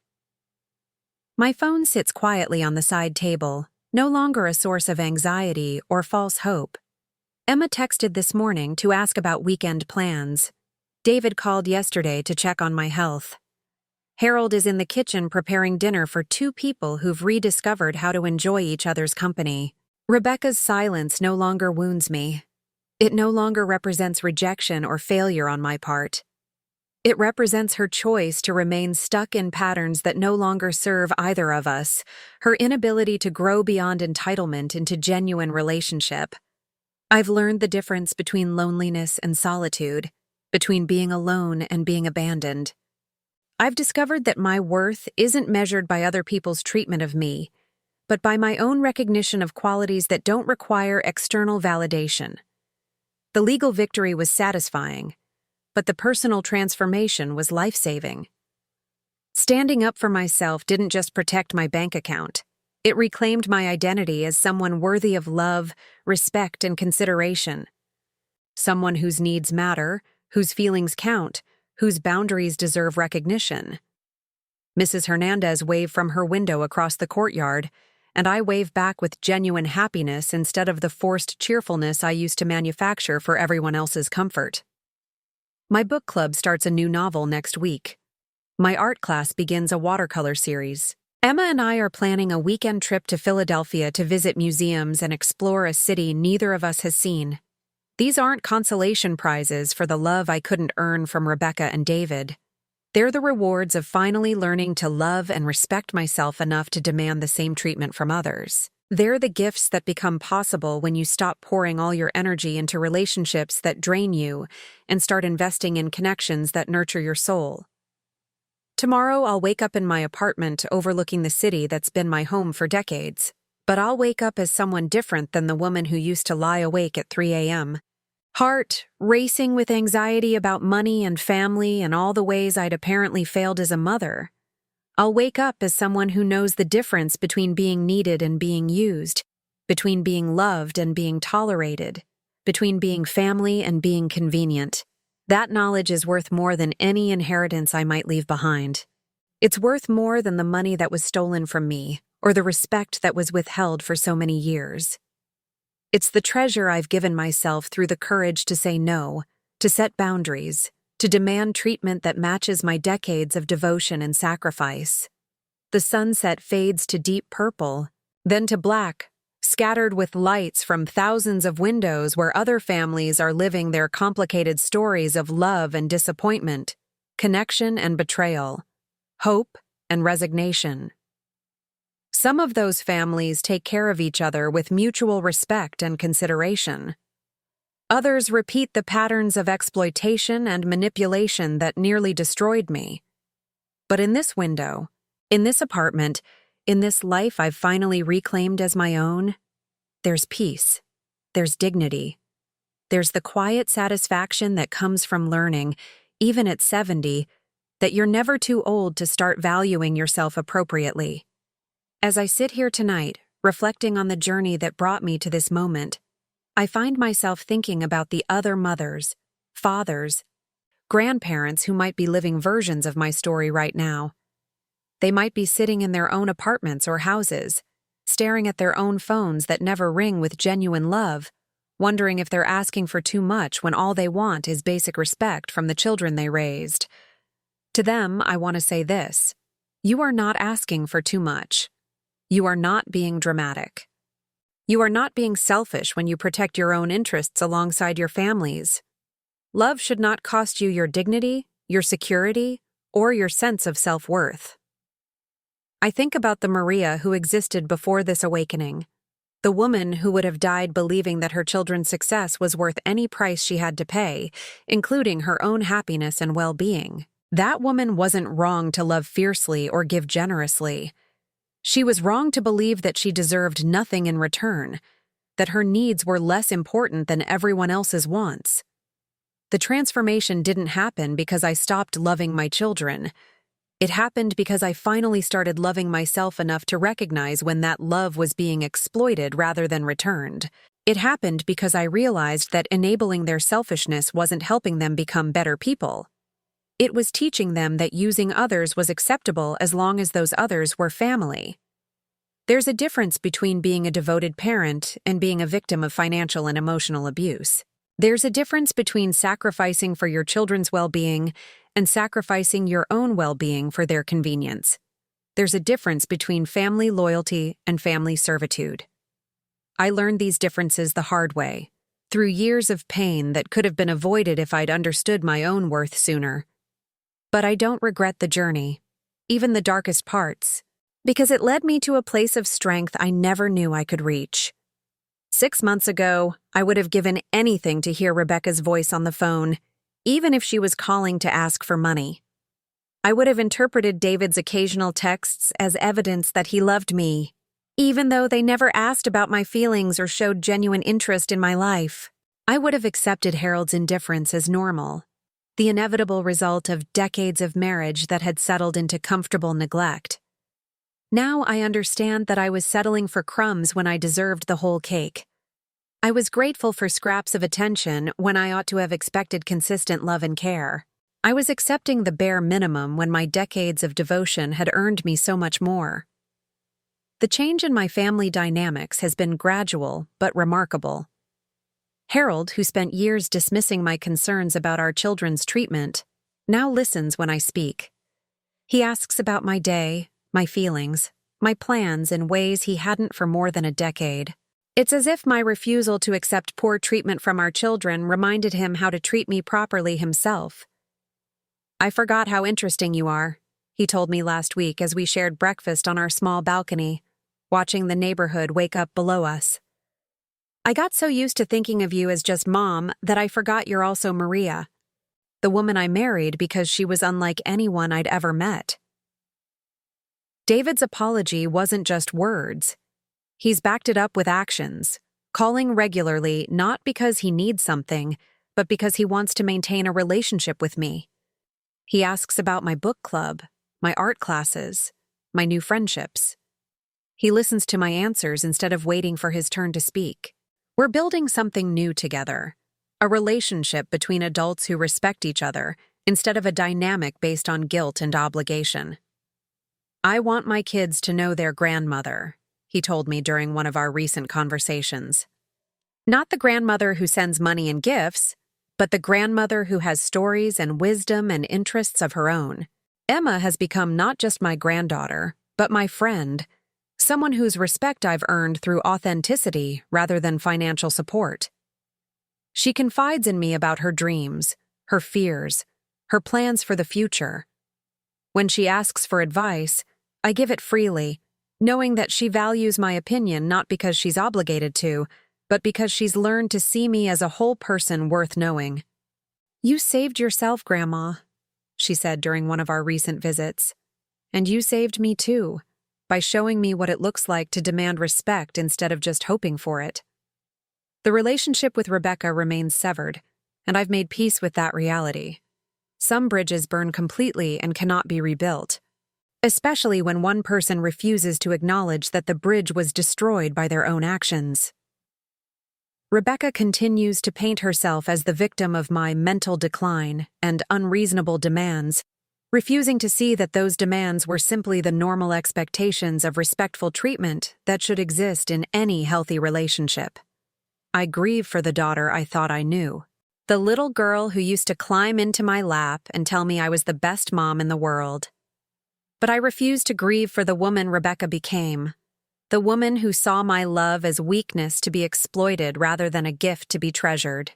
My phone sits quietly on the side table, no longer a source of anxiety or false hope. Emma texted this morning to ask about weekend plans. David called yesterday to check on my health. Harold is in the kitchen preparing dinner for 2 people who've rediscovered how to enjoy each other's company. Rebecca's silence no longer wounds me. It no longer represents rejection or failure on my part. It represents her choice to remain stuck in patterns that no longer serve either of us, her inability to grow beyond entitlement into genuine relationship. I've learned the difference between loneliness and solitude, between being alone and being abandoned. I've discovered that my worth isn't measured by other people's treatment of me, but by my own recognition of qualities that don't require external validation. The legal victory was satisfying, but the personal transformation was life-saving. Standing up for myself didn't just protect my bank account. It reclaimed my identity as someone worthy of love, respect, and consideration. Someone whose needs matter, whose feelings count, whose boundaries deserve recognition. Mrs. Hernandez waved from her window across the courtyard, and I waved back with genuine happiness instead of the forced cheerfulness I used to manufacture for everyone else's comfort. My book club starts a new novel next week. My art class begins a watercolor series. Emma and I are planning a weekend trip to Philadelphia to visit museums and explore a city neither of us has seen. These aren't consolation prizes for the love I couldn't earn from Rebecca and David. They're the rewards of finally learning to love and respect myself enough to demand the same treatment from others. They're the gifts that become possible when you stop pouring all your energy into relationships that drain you and start investing in connections that nurture your soul. Tomorrow I'll wake up in my apartment overlooking the city that's been my home for decades, but I'll wake up as someone different than the woman who used to lie awake at 3 a.m. Heart racing with anxiety about money and family and all the ways I'd apparently failed as a mother. I'll wake up as someone who knows the difference between being needed and being used, between being loved and being tolerated, between being family and being convenient. That knowledge is worth more than any inheritance I might leave behind. It's worth more than the money that was stolen from me or the respect that was withheld for so many years. It's the treasure I've given myself through the courage to say no, to set boundaries, to demand treatment that matches my decades of devotion and sacrifice. The sunset fades to deep purple, then to black, scattered with lights from thousands of windows where other families are living their complicated stories of love and disappointment, connection and betrayal, hope and resignation. Some of those families take care of each other with mutual respect and consideration. Others repeat the patterns of exploitation and manipulation that nearly destroyed me. But in this window, in this apartment, in this life I've finally reclaimed as my own, there's peace, there's dignity, there's the quiet satisfaction that comes from learning, even at 70, that you're never too old to start valuing yourself appropriately. As I sit here tonight, reflecting on the journey that brought me to this moment, I find myself thinking about the other mothers, fathers, grandparents who might be living versions of my story right now. They might be sitting in their own apartments or houses, staring at their own phones that never ring with genuine love, wondering if they're asking for too much when all they want is basic respect from the children they raised. To them, I want to say this: you are not asking for too much. You are not being dramatic. You are not being selfish when you protect your own interests alongside your family's. Love should not cost you your dignity, your security, or your sense of self-worth. I think about the Maria who existed before this awakening, the woman who would have died believing that her children's success was worth any price she had to pay, including her own happiness and well-being. That woman wasn't wrong to love fiercely or give generously. She was wrong to believe that she deserved nothing in return, that her needs were less important than everyone else's wants. The transformation didn't happen because I stopped loving my children. It happened because I finally started loving myself enough to recognize when that love was being exploited rather than returned. It happened because I realized that enabling their selfishness wasn't helping them become better people. It was teaching them that using others was acceptable as long as those others were family. There's a difference between being a devoted parent and being a victim of financial and emotional abuse. There's a difference between sacrificing for your children's well-being and sacrificing your own well-being for their convenience. There's a difference between family loyalty and family servitude. I learned these differences the hard way, through years of pain that could have been avoided if I'd understood my own worth sooner. But I don't regret the journey, even the darkest parts, because it led me to a place of strength I never knew I could reach. 6 months ago, I would have given anything to hear Rebecca's voice on the phone, even if she was calling to ask for money. I would have interpreted David's occasional texts as evidence that he loved me, even though they never asked about my feelings or showed genuine interest in my life. I would have accepted Harold's indifference as normal, the inevitable result of decades of marriage that had settled into comfortable neglect. Now I understand that I was settling for crumbs when I deserved the whole cake. I was grateful for scraps of attention when I ought to have expected consistent love and care. I was accepting the bare minimum when my decades of devotion had earned me so much more. The change in my family dynamics has been gradual but remarkable. Harold, who spent years dismissing my concerns about our children's treatment, now listens when I speak. He asks about my day, my feelings, my plans in ways he hadn't for more than a decade. It's as if my refusal to accept poor treatment from our children reminded him how to treat me properly himself. "I forgot how interesting you are," he told me last week as we shared breakfast on our small balcony, watching the neighborhood wake up below us. "I got so used to thinking of you as just Mom that I forgot you're also Maria, the woman I married because she was unlike anyone I'd ever met." David's apology wasn't just words. He's backed it up with actions, calling regularly not because he needs something, but because he wants to maintain a relationship with me. He asks about my book club, my art classes, my new friendships. He listens to my answers instead of waiting for his turn to speak. We're building something new together, a relationship between adults who respect each other instead of a dynamic based on guilt and obligation. I want my kids to know their grandmother, he told me during one of our recent conversations. Not the grandmother who sends money and gifts, but the grandmother who has stories and wisdom and interests of her own. Emma has become not just my granddaughter, but my friend, someone whose respect I've earned through authenticity rather than financial support. She confides in me about her dreams, her fears, her plans for the future. When she asks for advice, I give it freely, knowing that she values my opinion not because she's obligated to, but because she's learned to see me as a whole person worth knowing. "You saved yourself, Grandma," she said during one of our recent visits. "And you saved me too, by showing me what it looks like to demand respect instead of just hoping for it." The relationship with Rebecca remains severed, and I've made peace with that reality. Some bridges burn completely and cannot be rebuilt, especially when one person refuses to acknowledge that the bridge was destroyed by their own actions. Rebecca continues to paint herself as the victim of my mental decline and unreasonable demands, refusing to see that those demands were simply the normal expectations of respectful treatment that should exist in any healthy relationship. I grieve for the daughter I thought I knew, the little girl who used to climb into my lap and tell me I was the best mom in the world. But I refuse to grieve for the woman Rebecca became, the woman who saw my love as weakness to be exploited rather than a gift to be treasured.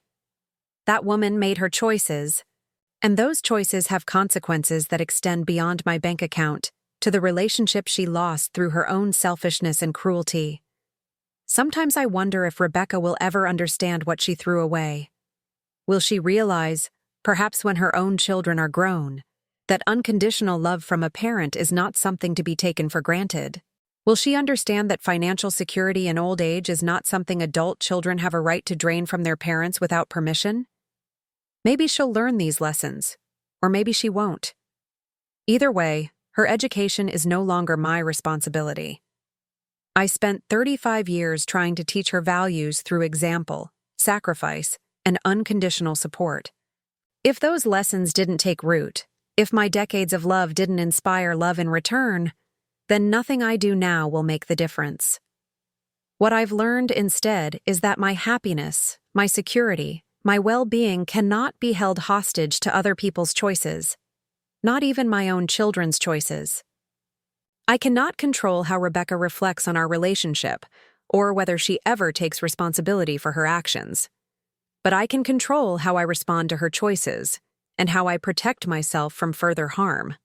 That woman made her choices, and those choices have consequences that extend beyond my bank account to the relationship she lost through her own selfishness and cruelty. Sometimes I wonder if Rebecca will ever understand what she threw away. Will she realize, perhaps when her own children are grown, that unconditional love from a parent is not something to be taken for granted? Will she understand that financial security in old age is not something adult children have a right to drain from their parents without permission? Maybe she'll learn these lessons, or maybe she won't. Either way, her education is no longer my responsibility. I spent 35 years trying to teach her values through example, sacrifice, and unconditional support. If those lessons didn't take root, if my decades of love didn't inspire love in return, then nothing I do now will make the difference. What I've learned instead is that my happiness, my security, my well-being cannot be held hostage to other people's choices, not even my own children's choices. I cannot control how Rebecca reflects on our relationship, or whether she ever takes responsibility for her actions. But I can control how I respond to her choices, and how I protect myself from further harm.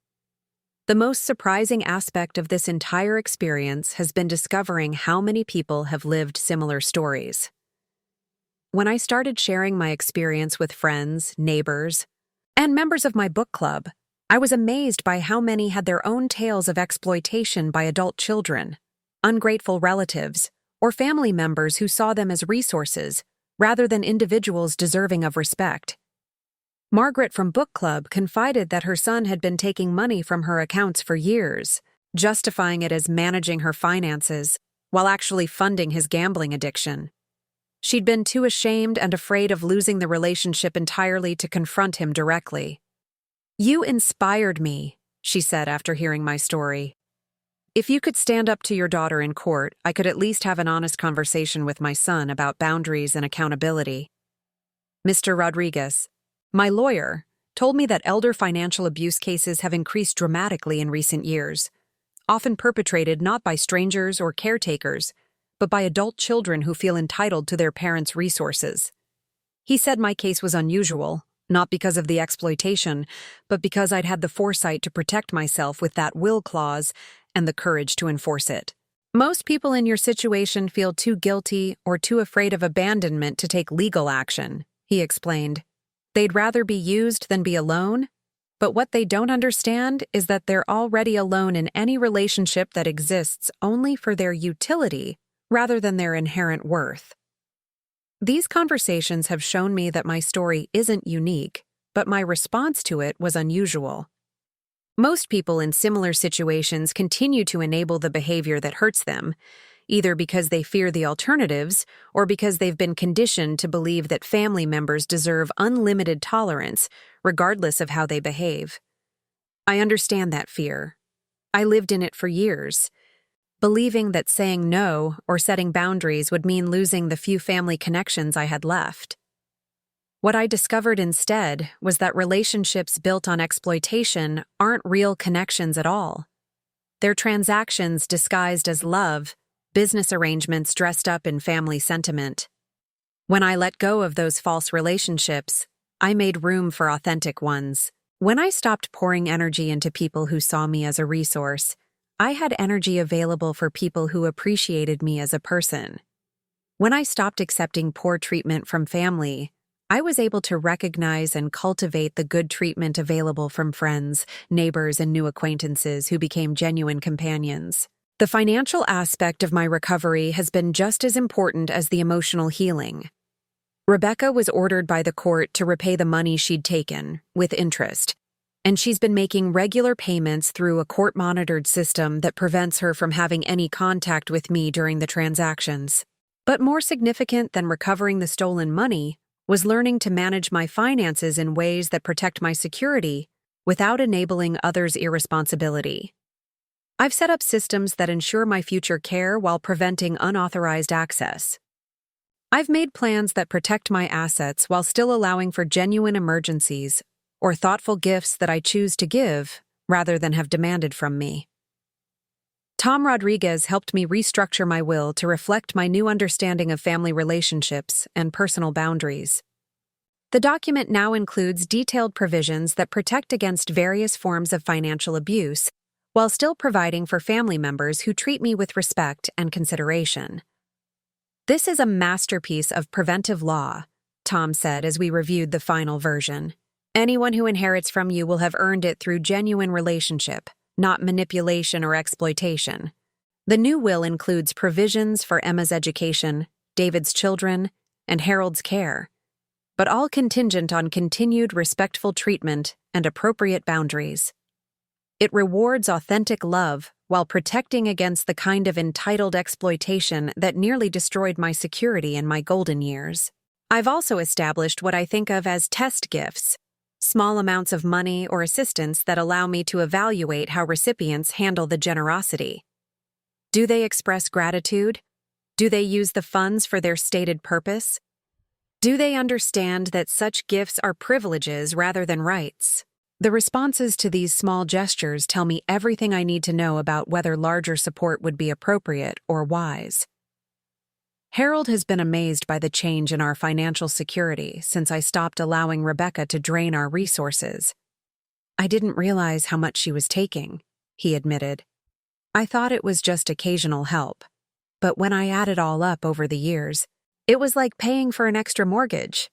The most surprising aspect of this entire experience has been discovering how many people have lived similar stories. When I started sharing my experience with friends, neighbors, and members of my book club, I was amazed by how many had their own tales of exploitation by adult children, ungrateful relatives, or family members who saw them as resources rather than individuals deserving of respect. Margaret from Book Club confided that her son had been taking money from her accounts for years, justifying it as managing her finances, while actually funding his gambling addiction. She'd been too ashamed and afraid of losing the relationship entirely to confront him directly. "You inspired me," she said after hearing my story. "If you could stand up to your daughter in court, I could at least have an honest conversation with my son about boundaries and accountability." Mr. Rodriguez, my lawyer, told me that elder financial abuse cases have increased dramatically in recent years, often perpetrated not by strangers or caretakers, but by adult children who feel entitled to their parents' resources. He said my case was unusual, not because of the exploitation, but because I'd had the foresight to protect myself with that will clause and the courage to enforce it. "Most people in your situation feel too guilty or too afraid of abandonment to take legal action," he explained. "They'd rather be used than be alone, but what they don't understand is that they're already alone in any relationship that exists only for their utility rather than their inherent worth." These conversations have shown me that my story isn't unique, but my response to it was unusual. Most people in similar situations continue to enable the behavior that hurts them, either because they fear the alternatives or because they've been conditioned to believe that family members deserve unlimited tolerance, regardless of how they behave. I understand that fear. I lived in it for years, believing that saying no or setting boundaries would mean losing the few family connections I had left. What I discovered instead was that relationships built on exploitation aren't real connections at all. They're transactions disguised as love, business arrangements dressed up in family sentiment. When I let go of those false relationships, I made room for authentic ones. When I stopped pouring energy into people who saw me as a resource, I had energy available for people who appreciated me as a person. When I stopped accepting poor treatment from family, I was able to recognize and cultivate the good treatment available from friends, neighbors, and new acquaintances who became genuine companions. The financial aspect of my recovery has been just as important as the emotional healing. Rebecca was ordered by the court to repay the money she'd taken, with interest, and she's been making regular payments through a court-monitored system that prevents her from having any contact with me during the transactions. But more significant than recovering the stolen money was learning to manage my finances in ways that protect my security without enabling others' irresponsibility. I've set up systems that ensure my future care while preventing unauthorized access. I've made plans that protect my assets while still allowing for genuine emergencies or thoughtful gifts that I choose to give rather than have demanded from me. Tom Rodriguez helped me restructure my will to reflect my new understanding of family relationships and personal boundaries. The document now includes detailed provisions that protect against various forms of financial abuse, while still providing for family members who treat me with respect and consideration. This is a masterpiece of preventive law, Tom said as we reviewed the final version. Anyone who inherits from you will have earned it through genuine relationship, not manipulation or exploitation. The new will includes provisions for Emma's education, David's children, and Harold's care, but all contingent on continued respectful treatment and appropriate boundaries. It rewards authentic love while protecting against the kind of entitled exploitation that nearly destroyed my security in my golden years. I've also established what I think of as test gifts, small amounts of money or assistance that allow me to evaluate how recipients handle the generosity. Do they express gratitude? Do they use the funds for their stated purpose? Do they understand that such gifts are privileges rather than rights? The responses to these small gestures tell me everything I need to know about whether larger support would be appropriate or wise. Harold has been amazed by the change in our financial security since I stopped allowing Rebecca to drain our resources. I didn't realize how much she was taking, he admitted. I thought it was just occasional help, but when I add it all up over the years, it was like paying for an extra mortgage.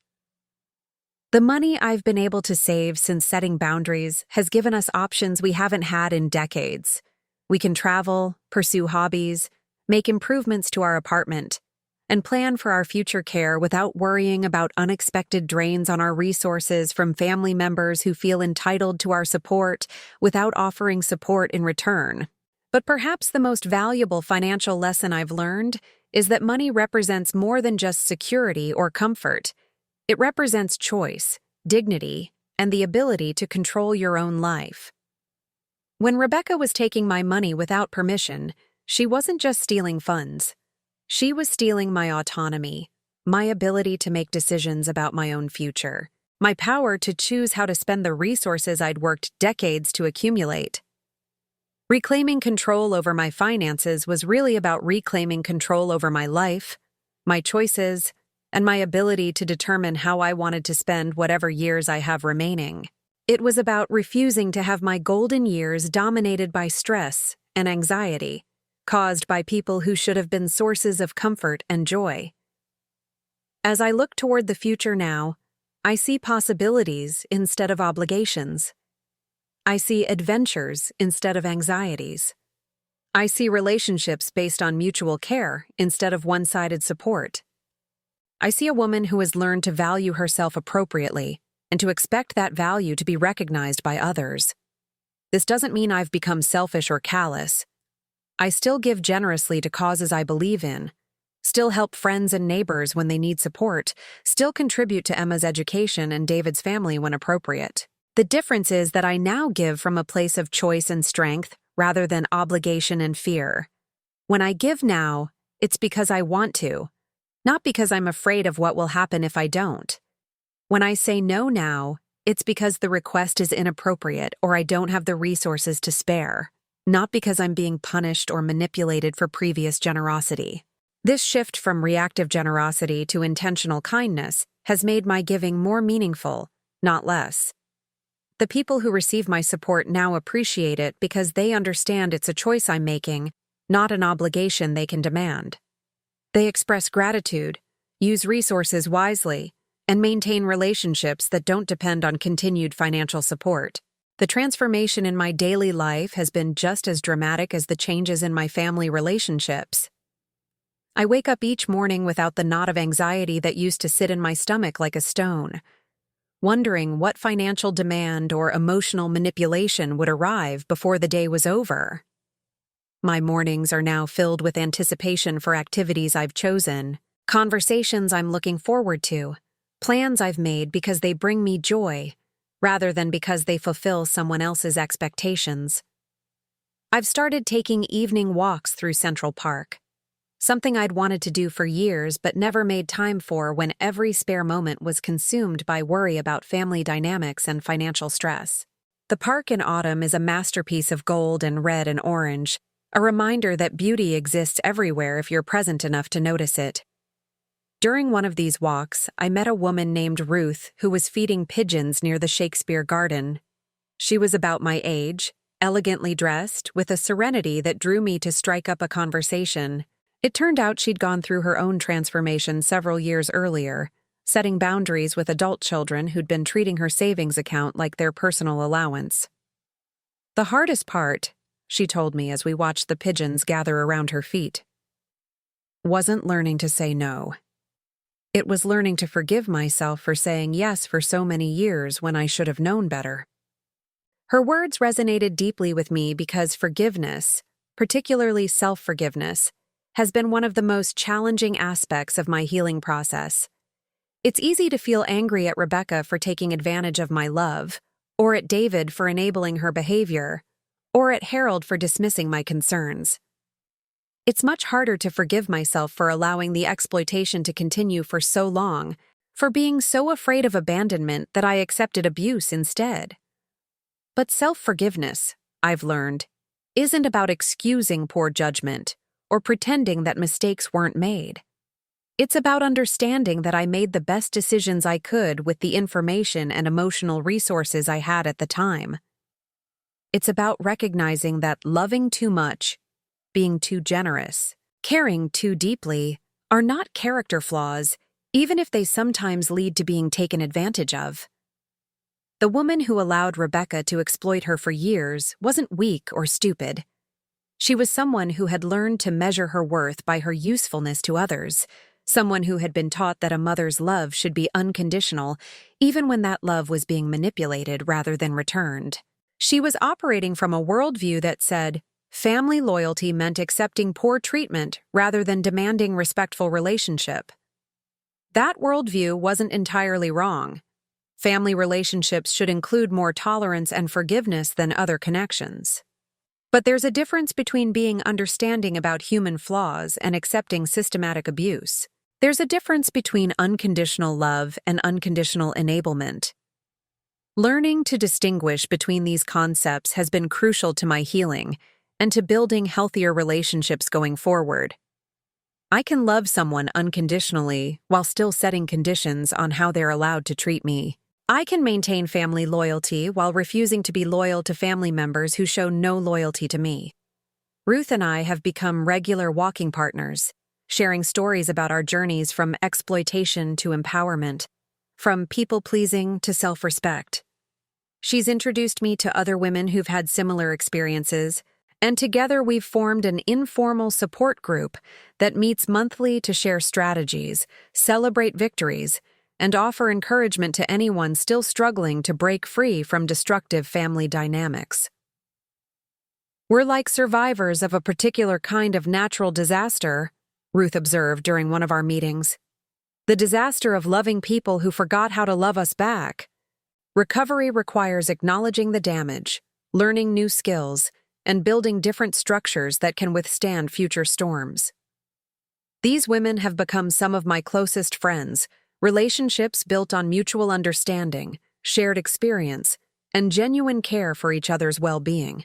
The money I've been able to save since setting boundaries has given us options we haven't had in decades. We can travel, pursue hobbies, make improvements to our apartment, and plan for our future care without worrying about unexpected drains on our resources from family members who feel entitled to our support without offering support in return. But perhaps the most valuable financial lesson I've learned is that money represents more than just security or comfort. It represents choice, dignity, and the ability to control your own life. When Rebecca was taking my money without permission, she wasn't just stealing funds. She was stealing my autonomy, my ability to make decisions about my own future, my power to choose how to spend the resources I'd worked decades to accumulate. Reclaiming control over my finances was really about reclaiming control over my life, my choices, and my ability to determine how I wanted to spend whatever years I have remaining. It was about refusing to have my golden years dominated by stress and anxiety, caused by people who should have been sources of comfort and joy. As I look toward the future now, I see possibilities instead of obligations. I see adventures instead of anxieties. I see relationships based on mutual care instead of one-sided support. I see a woman who has learned to value herself appropriately and to expect that value to be recognized by others. This doesn't mean I've become selfish or callous. I still give generously to causes I believe in, still help friends and neighbors when they need support, still contribute to Emma's education and David's family when appropriate. The difference is that I now give from a place of choice and strength rather than obligation and fear. When I give now, it's because I want to, not because I'm afraid of what will happen if I don't. When I say no now, it's because the request is inappropriate or I don't have the resources to spare, not because I'm being punished or manipulated for previous generosity. This shift from reactive generosity to intentional kindness has made my giving more meaningful, not less. The people who receive my support now appreciate it because they understand it's a choice I'm making, not an obligation they can demand. They express gratitude, use resources wisely, and maintain relationships that don't depend on continued financial support. The transformation in my daily life has been just as dramatic as the changes in my family relationships. I wake up each morning without the knot of anxiety that used to sit in my stomach like a stone, wondering what financial demand or emotional manipulation would arrive before the day was over. My mornings are now filled with anticipation for activities I've chosen, conversations I'm looking forward to, plans I've made because they bring me joy, rather than because they fulfill someone else's expectations. I've started taking evening walks through Central Park, something I'd wanted to do for years but never made time for when every spare moment was consumed by worry about family dynamics and financial stress. The park in autumn is a masterpiece of gold and red and orange, a reminder that beauty exists everywhere if you're present enough to notice it. During one of these walks, I met a woman named Ruth who was feeding pigeons near the Shakespeare Garden. She was about my age, elegantly dressed, with a serenity that drew me to strike up a conversation. It turned out she'd gone through her own transformation several years earlier, setting boundaries with adult children who'd been treating her savings account like their personal allowance. The hardest part, she told me as we watched the pigeons gather around her feet, wasn't learning to say no. It was learning to forgive myself for saying yes for so many years when I should have known better. Her words resonated deeply with me because forgiveness, particularly self-forgiveness, has been one of the most challenging aspects of my healing process. It's easy to feel angry at Rebecca for taking advantage of my love, or at David for enabling her behavior, or at Harold for dismissing my concerns. It's much harder to forgive myself for allowing the exploitation to continue for so long, for being so afraid of abandonment that I accepted abuse instead. But self-forgiveness, I've learned, isn't about excusing poor judgment or pretending that mistakes weren't made. It's about understanding that I made the best decisions I could with the information and emotional resources I had at the time. It's about recognizing that loving too much, being too generous, caring too deeply, are not character flaws, even if they sometimes lead to being taken advantage of. The woman who allowed Rebecca to exploit her for years wasn't weak or stupid. She was someone who had learned to measure her worth by her usefulness to others, someone who had been taught that a mother's love should be unconditional, even when that love was being manipulated rather than returned. She was operating from a worldview that said, family loyalty meant accepting poor treatment rather than demanding respectful relationship. That worldview wasn't entirely wrong. Family relationships should include more tolerance and forgiveness than other connections. But there's a difference between being understanding about human flaws and accepting systematic abuse. There's a difference between unconditional love and unconditional enablement. Learning to distinguish between these concepts has been crucial to my healing and to building healthier relationships going forward. I can love someone unconditionally while still setting conditions on how they're allowed to treat me. I can maintain family loyalty while refusing to be loyal to family members who show no loyalty to me. Ruth and I have become regular walking partners, sharing stories about our journeys from exploitation to empowerment, from people-pleasing to self-respect. She's introduced me to other women who've had similar experiences, and together we've formed an informal support group that meets monthly to share strategies, celebrate victories, and offer encouragement to anyone still struggling to break free from destructive family dynamics. We're like survivors of a particular kind of natural disaster, Ruth observed during one of our meetings. The disaster of loving people who forgot how to love us back. Recovery requires acknowledging the damage, learning new skills, and building different structures that can withstand future storms. These women have become some of my closest friends, relationships built on mutual understanding, shared experience, and genuine care for each other's well-being.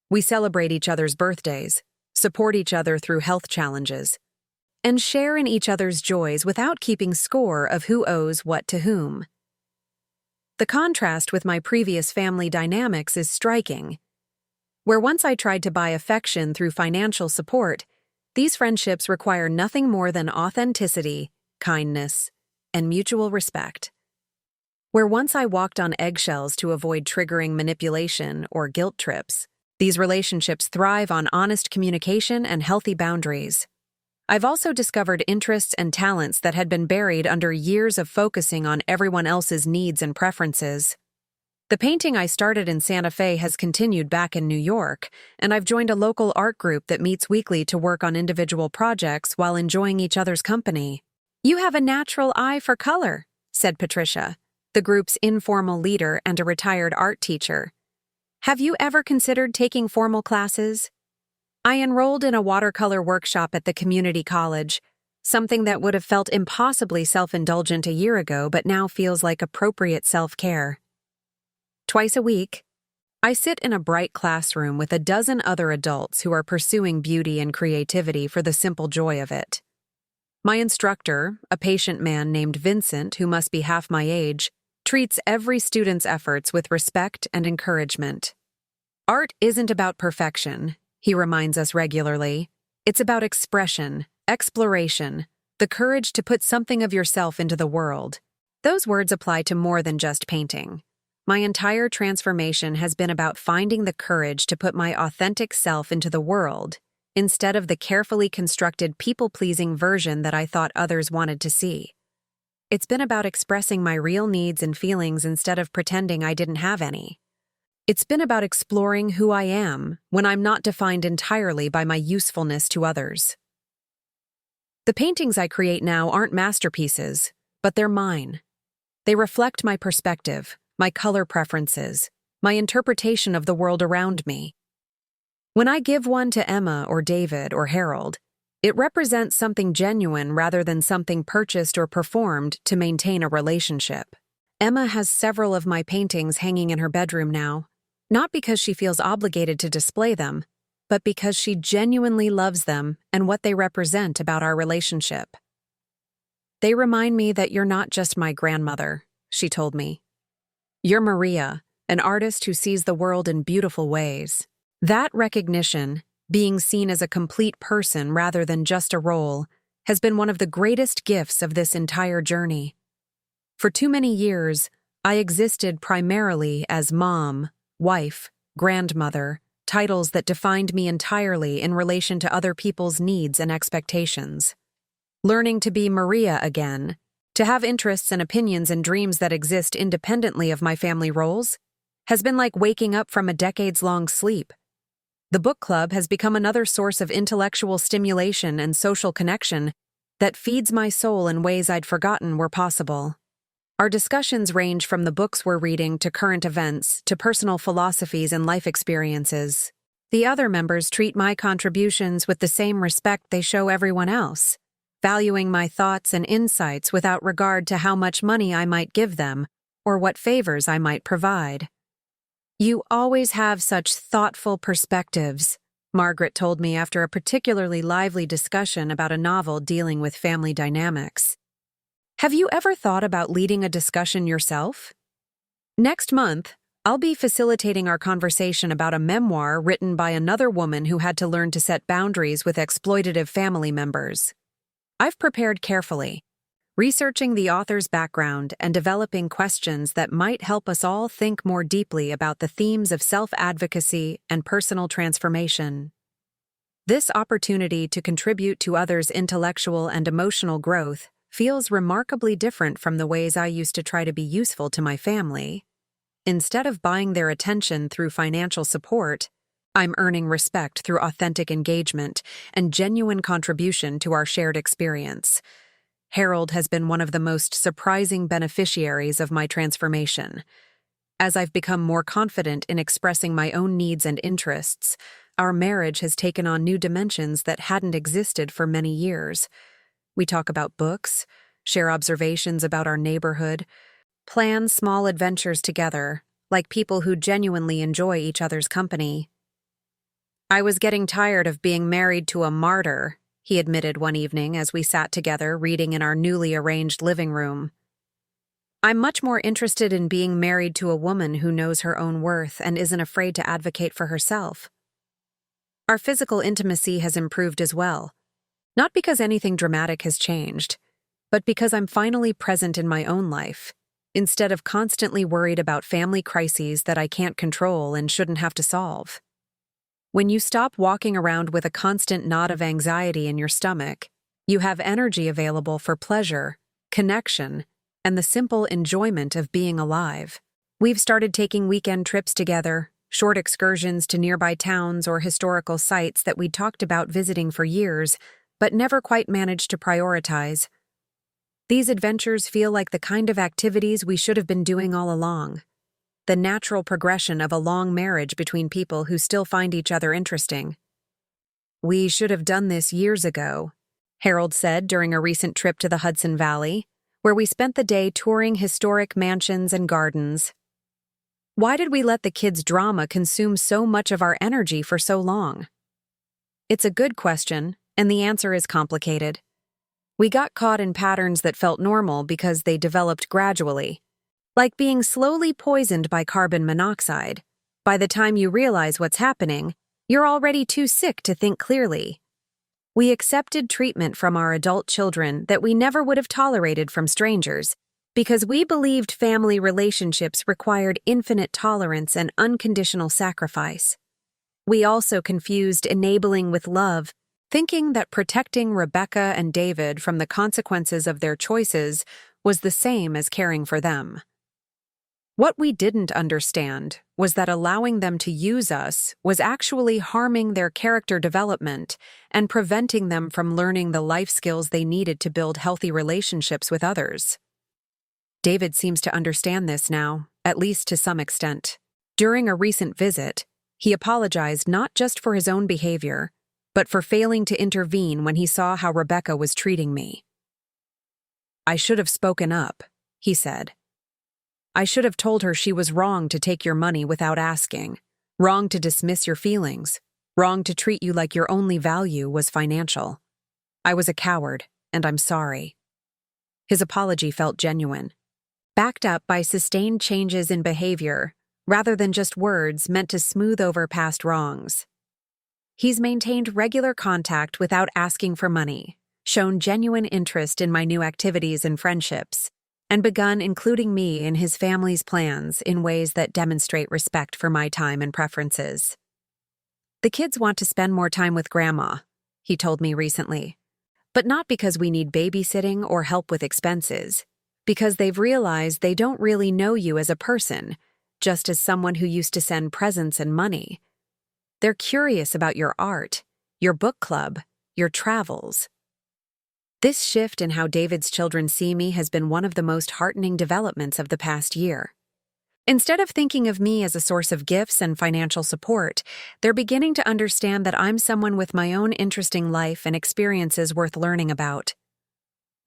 We celebrate each other's birthdays, support each other through health challenges, and share in each other's joys without keeping score of who owes what to whom. The contrast with my previous family dynamics is striking. Where once I tried to buy affection through financial support, these friendships require nothing more than authenticity, kindness, and mutual respect. Where once I walked on eggshells to avoid triggering manipulation or guilt trips, these relationships thrive on honest communication and healthy boundaries. I've also discovered interests and talents that had been buried under years of focusing on everyone else's needs and preferences. The painting I started in Santa Fe has continued back in New York, and I've joined a local art group that meets weekly to work on individual projects while enjoying each other's company. "You have a natural eye for color," said Patricia, the group's informal leader and a retired art teacher. "Have you ever considered taking formal classes?" I enrolled in a watercolor workshop at the community college, something that would have felt impossibly self-indulgent a year ago but now feels like appropriate self-care. Twice a week, I sit in a bright classroom with a dozen other adults who are pursuing beauty and creativity for the simple joy of it. My instructor, a patient man named Vincent who must be half my age, treats every student's efforts with respect and encouragement. Art isn't about perfection, he reminds us regularly. It's about expression, exploration, the courage to put something of yourself into the world. Those words apply to more than just painting. My entire transformation has been about finding the courage to put my authentic self into the world, instead of the carefully constructed people-pleasing version that I thought others wanted to see. It's been about expressing my real needs and feelings instead of pretending I didn't have any. It's been about exploring who I am when I'm not defined entirely by my usefulness to others. The paintings I create now aren't masterpieces, but they're mine. They reflect my perspective, my color preferences, my interpretation of the world around me. When I give one to Emma or David or Harold, it represents something genuine rather than something purchased or performed to maintain a relationship. Emma has several of my paintings hanging in her bedroom now, not because she feels obligated to display them, but because she genuinely loves them and what they represent about our relationship. "They remind me that you're not just my grandmother," she told me. "You're Maria, an artist who sees the world in beautiful ways." That recognition, being seen as a complete person rather than just a role, has been one of the greatest gifts of this entire journey. For too many years, I existed primarily as mom, wife, grandmother, titles that defined me entirely in relation to other people's needs and expectations. Learning to be Maria again, to have interests and opinions and dreams that exist independently of my family roles, has been like waking up from a decades-long sleep. The book club has become another source of intellectual stimulation and social connection that feeds my soul in ways I'd forgotten were possible. Our discussions range from the books we're reading to current events to personal philosophies and life experiences. The other members treat my contributions with the same respect they show everyone else, valuing my thoughts and insights without regard to how much money I might give them or what favors I might provide. "You always have such thoughtful perspectives," Margaret told me after a particularly lively discussion about a novel dealing with family dynamics. "Have you ever thought about leading a discussion yourself?" Next month, I'll be facilitating our conversation about a memoir written by another woman who had to learn to set boundaries with exploitative family members. I've prepared carefully, researching the author's background and developing questions that might help us all think more deeply about the themes of self-advocacy and personal transformation. This opportunity to contribute to others' intellectual and emotional growth feels remarkably different from the ways I used to try to be useful to my family. Instead of buying their attention through financial support, I'm earning respect through authentic engagement and genuine contribution to our shared experience. Harold has been one of the most surprising beneficiaries of my transformation. As I've become more confident in expressing my own needs and interests, our marriage has taken on new dimensions that hadn't existed for many years. We talk about books, share observations about our neighborhood, plan small adventures together, like people who genuinely enjoy each other's company. I was getting tired of being married to a martyr, he admitted one evening as we sat together reading in our newly arranged living room. I'm much more interested in being married to a woman who knows her own worth and isn't afraid to advocate for herself. Our physical intimacy has improved as well. Not because anything dramatic has changed, but because I'm finally present in my own life, instead of constantly worried about family crises that I can't control and shouldn't have to solve. When you stop walking around with a constant knot of anxiety in your stomach, you have energy available for pleasure, connection, and the simple enjoyment of being alive. We've started taking weekend trips together, short excursions to nearby towns or historical sites that we'd talked about visiting for years, but never quite managed to prioritize. These adventures feel like the kind of activities we should have been doing all along. The natural progression of a long marriage between people who still find each other interesting. We should have done this years ago, Harold said during a recent trip to the Hudson Valley, where we spent the day touring historic mansions and gardens. Why did we let the kids' drama consume so much of our energy for so long? It's a good question, and the answer is complicated. We got caught in patterns that felt normal because they developed gradually. Like being slowly poisoned by carbon monoxide. By the time you realize what's happening, you're already too sick to think clearly. We accepted treatment from our adult children that we never would have tolerated from strangers, because we believed family relationships required infinite tolerance and unconditional sacrifice. We also confused enabling with love, thinking that protecting Rebecca and David from the consequences of their choices was the same as caring for them. What we didn't understand was that allowing them to use us was actually harming their character development and preventing them from learning the life skills they needed to build healthy relationships with others. David seems to understand this now, at least to some extent. During a recent visit, he apologized not just for his own behavior, but for failing to intervene when he saw how Rebecca was treating me. I should have spoken up, he said. I should have told her she was wrong to take your money without asking, wrong to dismiss your feelings, wrong to treat you like your only value was financial. I was a coward, and I'm sorry. His apology felt genuine, backed up by sustained changes in behavior, rather than just words meant to smooth over past wrongs. He's maintained regular contact without asking for money, shown genuine interest in my new activities and friendships, and begun including me in his family's plans in ways that demonstrate respect for my time and preferences. The kids want to spend more time with Grandma, he told me recently, but not because we need babysitting or help with expenses, because they've realized they don't really know you as a person, just as someone who used to send presents and money. They're curious about your art, your book club, your travels. This shift in how David's children see me has been one of the most heartening developments of the past year. Instead of thinking of me as a source of gifts and financial support, they're beginning to understand that I'm someone with my own interesting life and experiences worth learning about.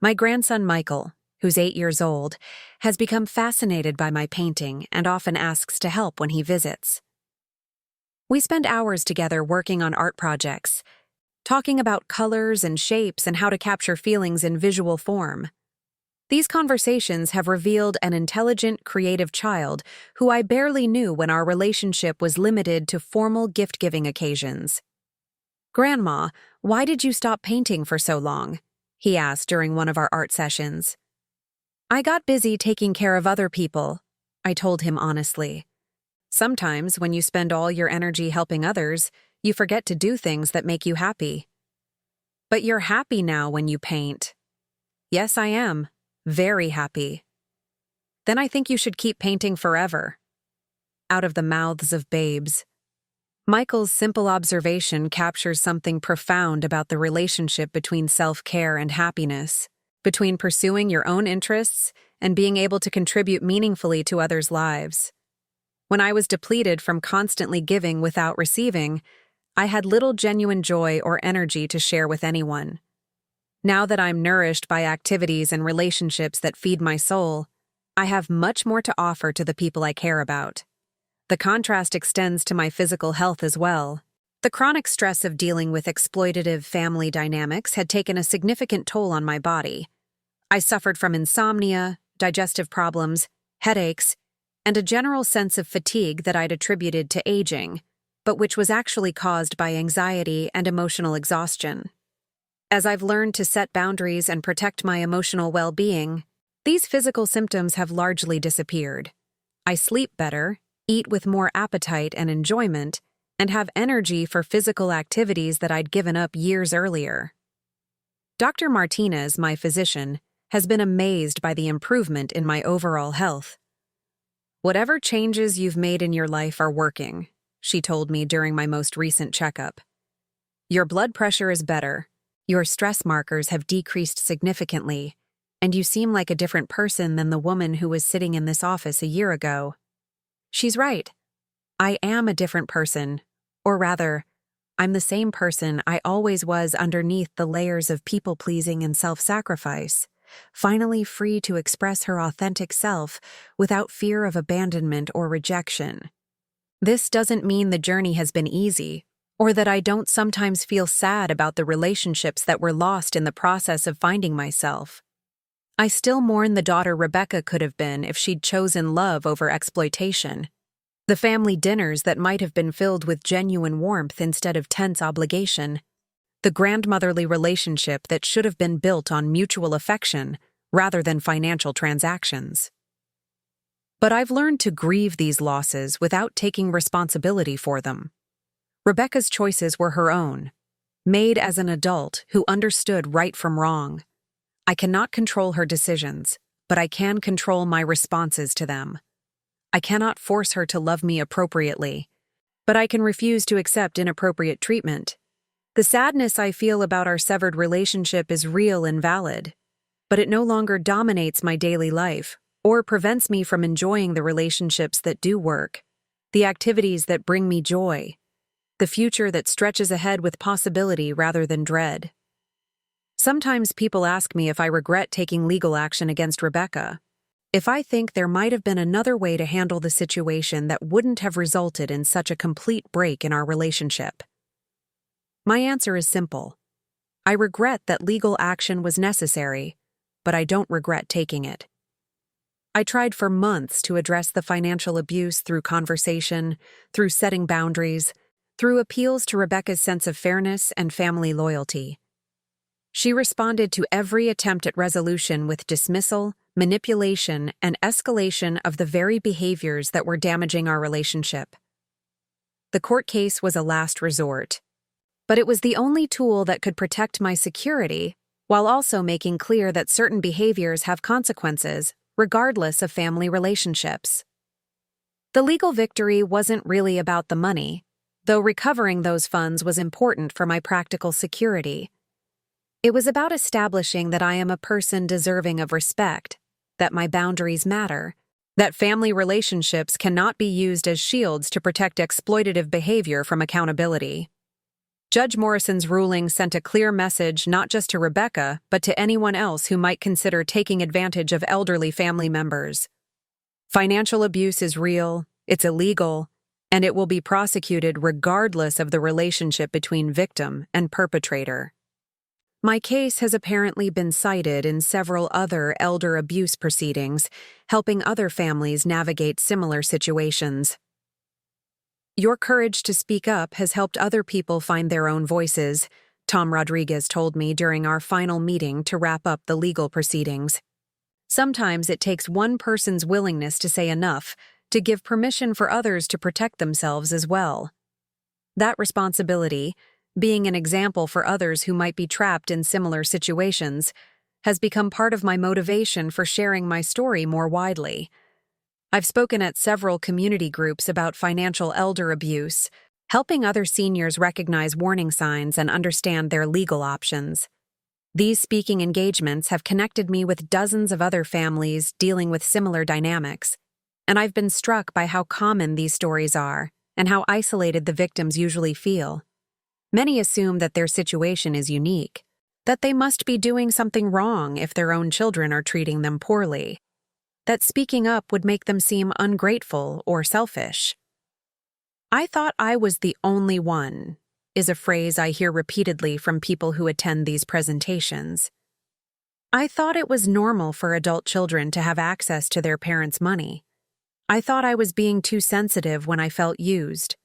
My grandson Michael, who's 8 years old, has become fascinated by my painting and often asks to help when he visits. We spend hours together working on art projects, talking about colors and shapes and how to capture feelings in visual form. These conversations have revealed an intelligent, creative child who I barely knew when our relationship was limited to formal gift-giving occasions. "Grandma, why did you stop painting for so long?" he asked during one of our art sessions. "I got busy taking care of other people," I told him honestly. "Sometimes, when you spend all your energy helping others, you forget to do things that make you happy." "But you're happy now when you paint." "Yes, I am. Very happy." "Then I think you should keep painting forever." Out of the mouths of babes. Michael's simple observation captures something profound about the relationship between self-care and happiness, between pursuing your own interests and being able to contribute meaningfully to others' lives. When I was depleted from constantly giving without receiving, I had little genuine joy or energy to share with anyone. Now that I'm nourished by activities and relationships that feed my soul, I have much more to offer to the people I care about. The contrast extends to my physical health as well. The chronic stress of dealing with exploitative family dynamics had taken a significant toll on my body. I suffered from insomnia, digestive problems, headaches, and a general sense of fatigue that I'd attributed to aging, but which was actually caused by anxiety and emotional exhaustion. As I've learned to set boundaries and protect my emotional well-being, these physical symptoms have largely disappeared. I sleep better, eat with more appetite and enjoyment, and have energy for physical activities that I'd given up years earlier. Dr. Martinez, my physician, has been amazed by the improvement in my overall health. "Whatever changes you've made in your life are working," she told me during my most recent checkup. "Your blood pressure is better, your stress markers have decreased significantly, and you seem like a different person than the woman who was sitting in this office a year ago." She's right. I am a different person, or rather, I'm the same person I always was underneath the layers of people-pleasing and self-sacrifice, finally free to express her authentic self without fear of abandonment or rejection. This doesn't mean the journey has been easy, or that I don't sometimes feel sad about the relationships that were lost in the process of finding myself. I still mourn the daughter Rebecca could have been if she'd chosen love over exploitation. The family dinners that might have been filled with genuine warmth instead of tense obligation. The grandmotherly relationship that should have been built on mutual affection rather than financial transactions. But I've learned to grieve these losses without taking responsibility for them. Rebecca's choices were her own, made as an adult who understood right from wrong. I cannot control her decisions, but I can control my responses to them. I cannot force her to love me appropriately, but I can refuse to accept inappropriate treatment. The sadness I feel about our severed relationship is real and valid, but it no longer dominates my daily life or prevents me from enjoying the relationships that do work, the activities that bring me joy, the future that stretches ahead with possibility rather than dread. Sometimes people ask me if I regret taking legal action against Rebecca, if I think there might have been another way to handle the situation that wouldn't have resulted in such a complete break in our relationship. My answer is simple. I regret that legal action was necessary, but I don't regret taking it. I tried for months to address the financial abuse through conversation, through setting boundaries, through appeals to Rebecca's sense of fairness and family loyalty. She responded to every attempt at resolution with dismissal, manipulation, and escalation of the very behaviors that were damaging our relationship. The court case was a last resort, but it was the only tool that could protect my security while also making clear that certain behaviors have consequences, regardless of family relationships. The legal victory wasn't really about the money, though recovering those funds was important for my practical security. It was about establishing that I am a person deserving of respect, that my boundaries matter, that family relationships cannot be used as shields to protect exploitative behavior from accountability. Judge Morrison's ruling sent a clear message not just to Rebecca, but to anyone else who might consider taking advantage of elderly family members. Financial abuse is real, it's illegal, and it will be prosecuted regardless of the relationship between victim and perpetrator. My case has apparently been cited in several other elder abuse proceedings, helping other families navigate similar situations. Your courage to speak up has helped other people find their own voices, Tom Rodriguez told me during our final meeting to wrap up the legal proceedings. Sometimes it takes one person's willingness to say enough to give permission for others to protect themselves as well. That responsibility, being an example for others who might be trapped in similar situations, has become part of my motivation for sharing my story more widely. I've spoken at several community groups about financial elder abuse, helping other seniors recognize warning signs and understand their legal options. These speaking engagements have connected me with dozens of other families dealing with similar dynamics, and I've been struck by how common these stories are and how isolated the victims usually feel. Many assume that their situation is unique, that they must be doing something wrong if their own children are treating them poorly, that speaking up would make them seem ungrateful or selfish. "I thought I was the only one," is a phrase I hear repeatedly from people who attend these presentations. "I thought it was normal for adult children to have access to their parents' money. I thought I was being too sensitive when I felt used."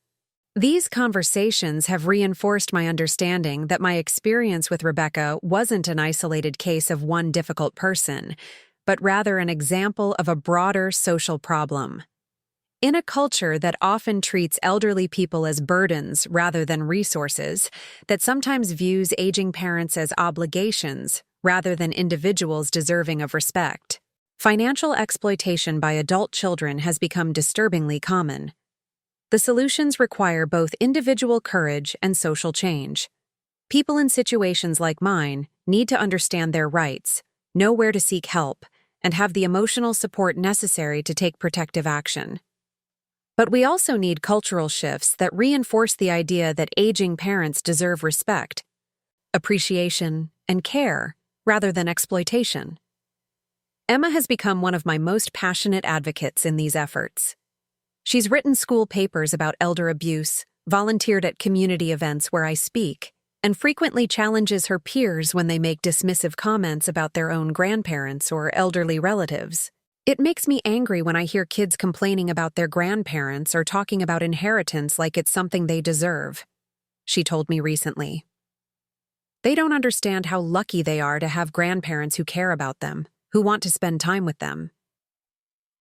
These conversations have reinforced my understanding that my experience with Rebecca wasn't an isolated case of one difficult person, but rather an example of a broader social problem. In a culture that often treats elderly people as burdens rather than resources, that sometimes views aging parents as obligations rather than individuals deserving of respect, financial exploitation by adult children has become disturbingly common. The solutions require both individual courage and social change. People in situations like mine need to understand their rights, know where to seek help, and have the emotional support necessary to take protective action. But we also need cultural shifts that reinforce the idea that aging parents deserve respect, appreciation, and care, rather than exploitation. Emma has become one of my most passionate advocates in these efforts. She's written school papers about elder abuse, volunteered at community events where I speak, and frequently challenges her peers when they make dismissive comments about their own grandparents or elderly relatives. It makes me angry when I hear kids complaining about their grandparents or talking about inheritance like it's something they deserve, she told me recently. They don't understand how lucky they are to have grandparents who care about them, who want to spend time with them.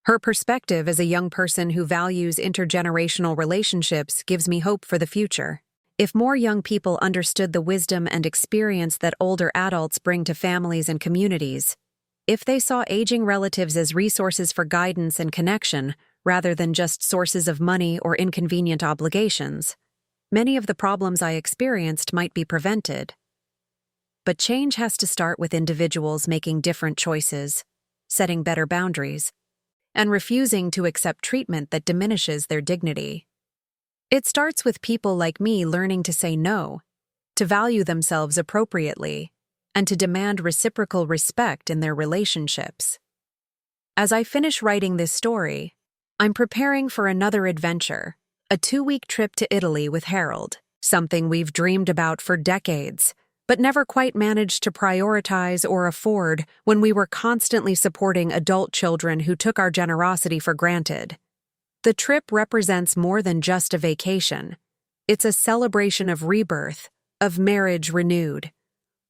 Her perspective as a young person who values intergenerational relationships gives me hope for the future. If more young people understood the wisdom and experience that older adults bring to families and communities, if they saw aging relatives as resources for guidance and connection rather than just sources of money or inconvenient obligations, many of the problems I experienced might be prevented. But change has to start with individuals making different choices, setting better boundaries, and refusing to accept treatment that diminishes their dignity. It starts with people like me learning to say no, to value themselves appropriately, and to demand reciprocal respect in their relationships. As I finish writing this story, I'm preparing for another adventure, a 2-week trip to Italy with Harold, something we've dreamed about for decades, but never quite managed to prioritize or afford when we were constantly supporting adult children who took our generosity for granted. The trip represents more than just a vacation. It's a celebration of rebirth, of marriage renewed,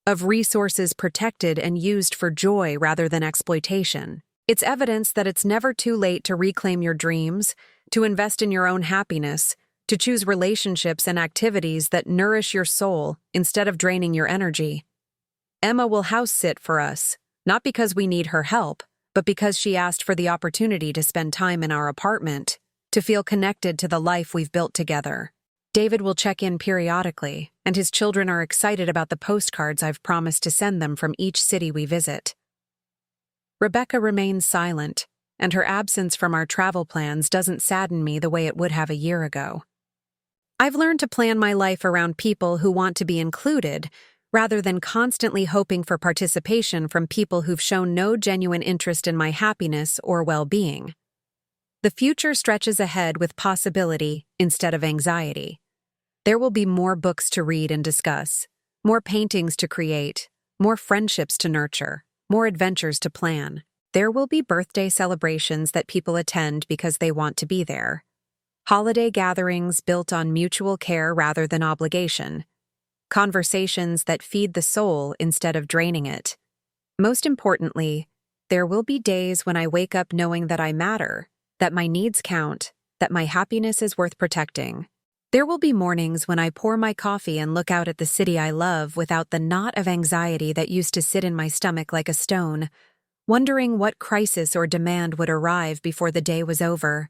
of resources protected and used for joy rather than exploitation. It's evidence that it's never too late to reclaim your dreams, to invest in your own happiness, to choose relationships and activities that nourish your soul instead of draining your energy. Emma will house sit for us, not because we need her help, but because she asked for the opportunity to spend time in our apartment, to feel connected to the life we've built together. David will check in periodically, and his children are excited about the postcards I've promised to send them from each city we visit. Rebecca remains silent, and her absence from our travel plans doesn't sadden me the way it would have a year ago. I've learned to plan my life around people who want to be included, rather than constantly hoping for participation from people who've shown no genuine interest in my happiness or well-being. The future stretches ahead with possibility instead of anxiety. There will be more books to read and discuss, more paintings to create, more friendships to nurture, more adventures to plan. There will be birthday celebrations that people attend because they want to be there. Holiday gatherings built on mutual care rather than obligation. Conversations that feed the soul instead of draining it. Most importantly, there will be days when I wake up knowing that I matter, that my needs count, that my happiness is worth protecting. There will be mornings when I pour my coffee and look out at the city I love without the knot of anxiety that used to sit in my stomach like a stone, wondering what crisis or demand would arrive before the day was over.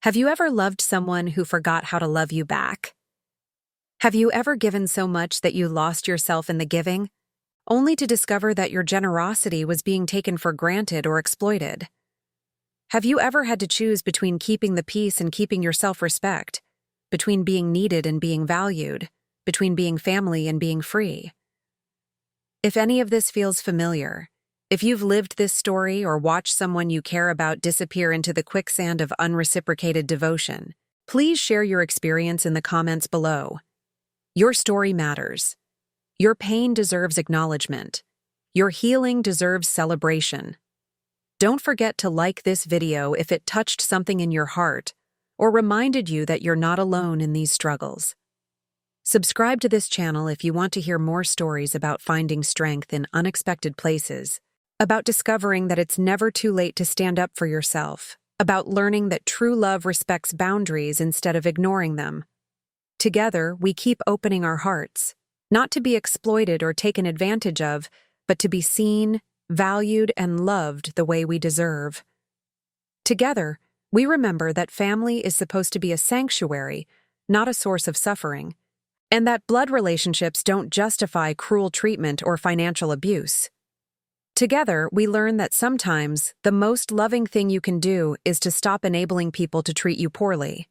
Have you ever loved someone who forgot how to love you back? Have you ever given so much that you lost yourself in the giving, only to discover that your generosity was being taken for granted or exploited? Have you ever had to choose between keeping the peace and keeping your self-respect, between being needed and being valued, between being family and being free? If any of this feels familiar, if you've lived this story or watched someone you care about disappear into the quicksand of unreciprocated devotion, please share your experience in the comments below. Your story matters. Your pain deserves acknowledgement. Your healing deserves celebration. Don't forget to like this video if it touched something in your heart or reminded you that you're not alone in these struggles. Subscribe to this channel if you want to hear more stories about finding strength in unexpected places, about discovering that it's never too late to stand up for yourself, about learning that true love respects boundaries instead of ignoring them. Together, we keep opening our hearts, not to be exploited or taken advantage of, but to be seen, valued, and loved the way we deserve. Together, we remember that family is supposed to be a sanctuary, not a source of suffering, and that blood relationships don't justify cruel treatment or financial abuse. Together, we learn that sometimes the most loving thing you can do is to stop enabling people to treat you poorly.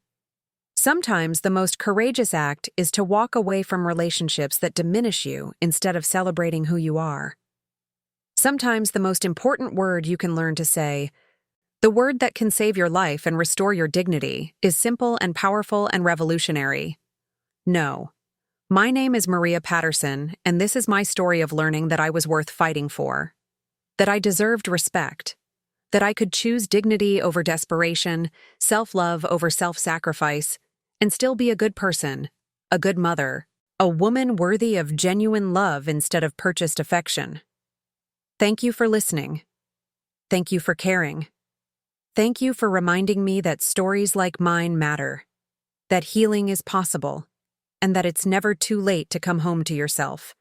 Sometimes the most courageous act is to walk away from relationships that diminish you instead of celebrating who you are. Sometimes the most important word you can learn to say, the word that can save your life and restore your dignity, is simple and powerful and revolutionary. No. My name is Maria Patterson, and this is my story of learning that I was worth fighting for. That I deserved respect, that I could choose dignity over desperation, self-love over self-sacrifice, and still be a good person, a good mother, a woman worthy of genuine love instead of purchased affection. Thank you for listening. Thank you for caring. Thank you for reminding me that stories like mine matter, that healing is possible, and that it's never too late to come home to yourself.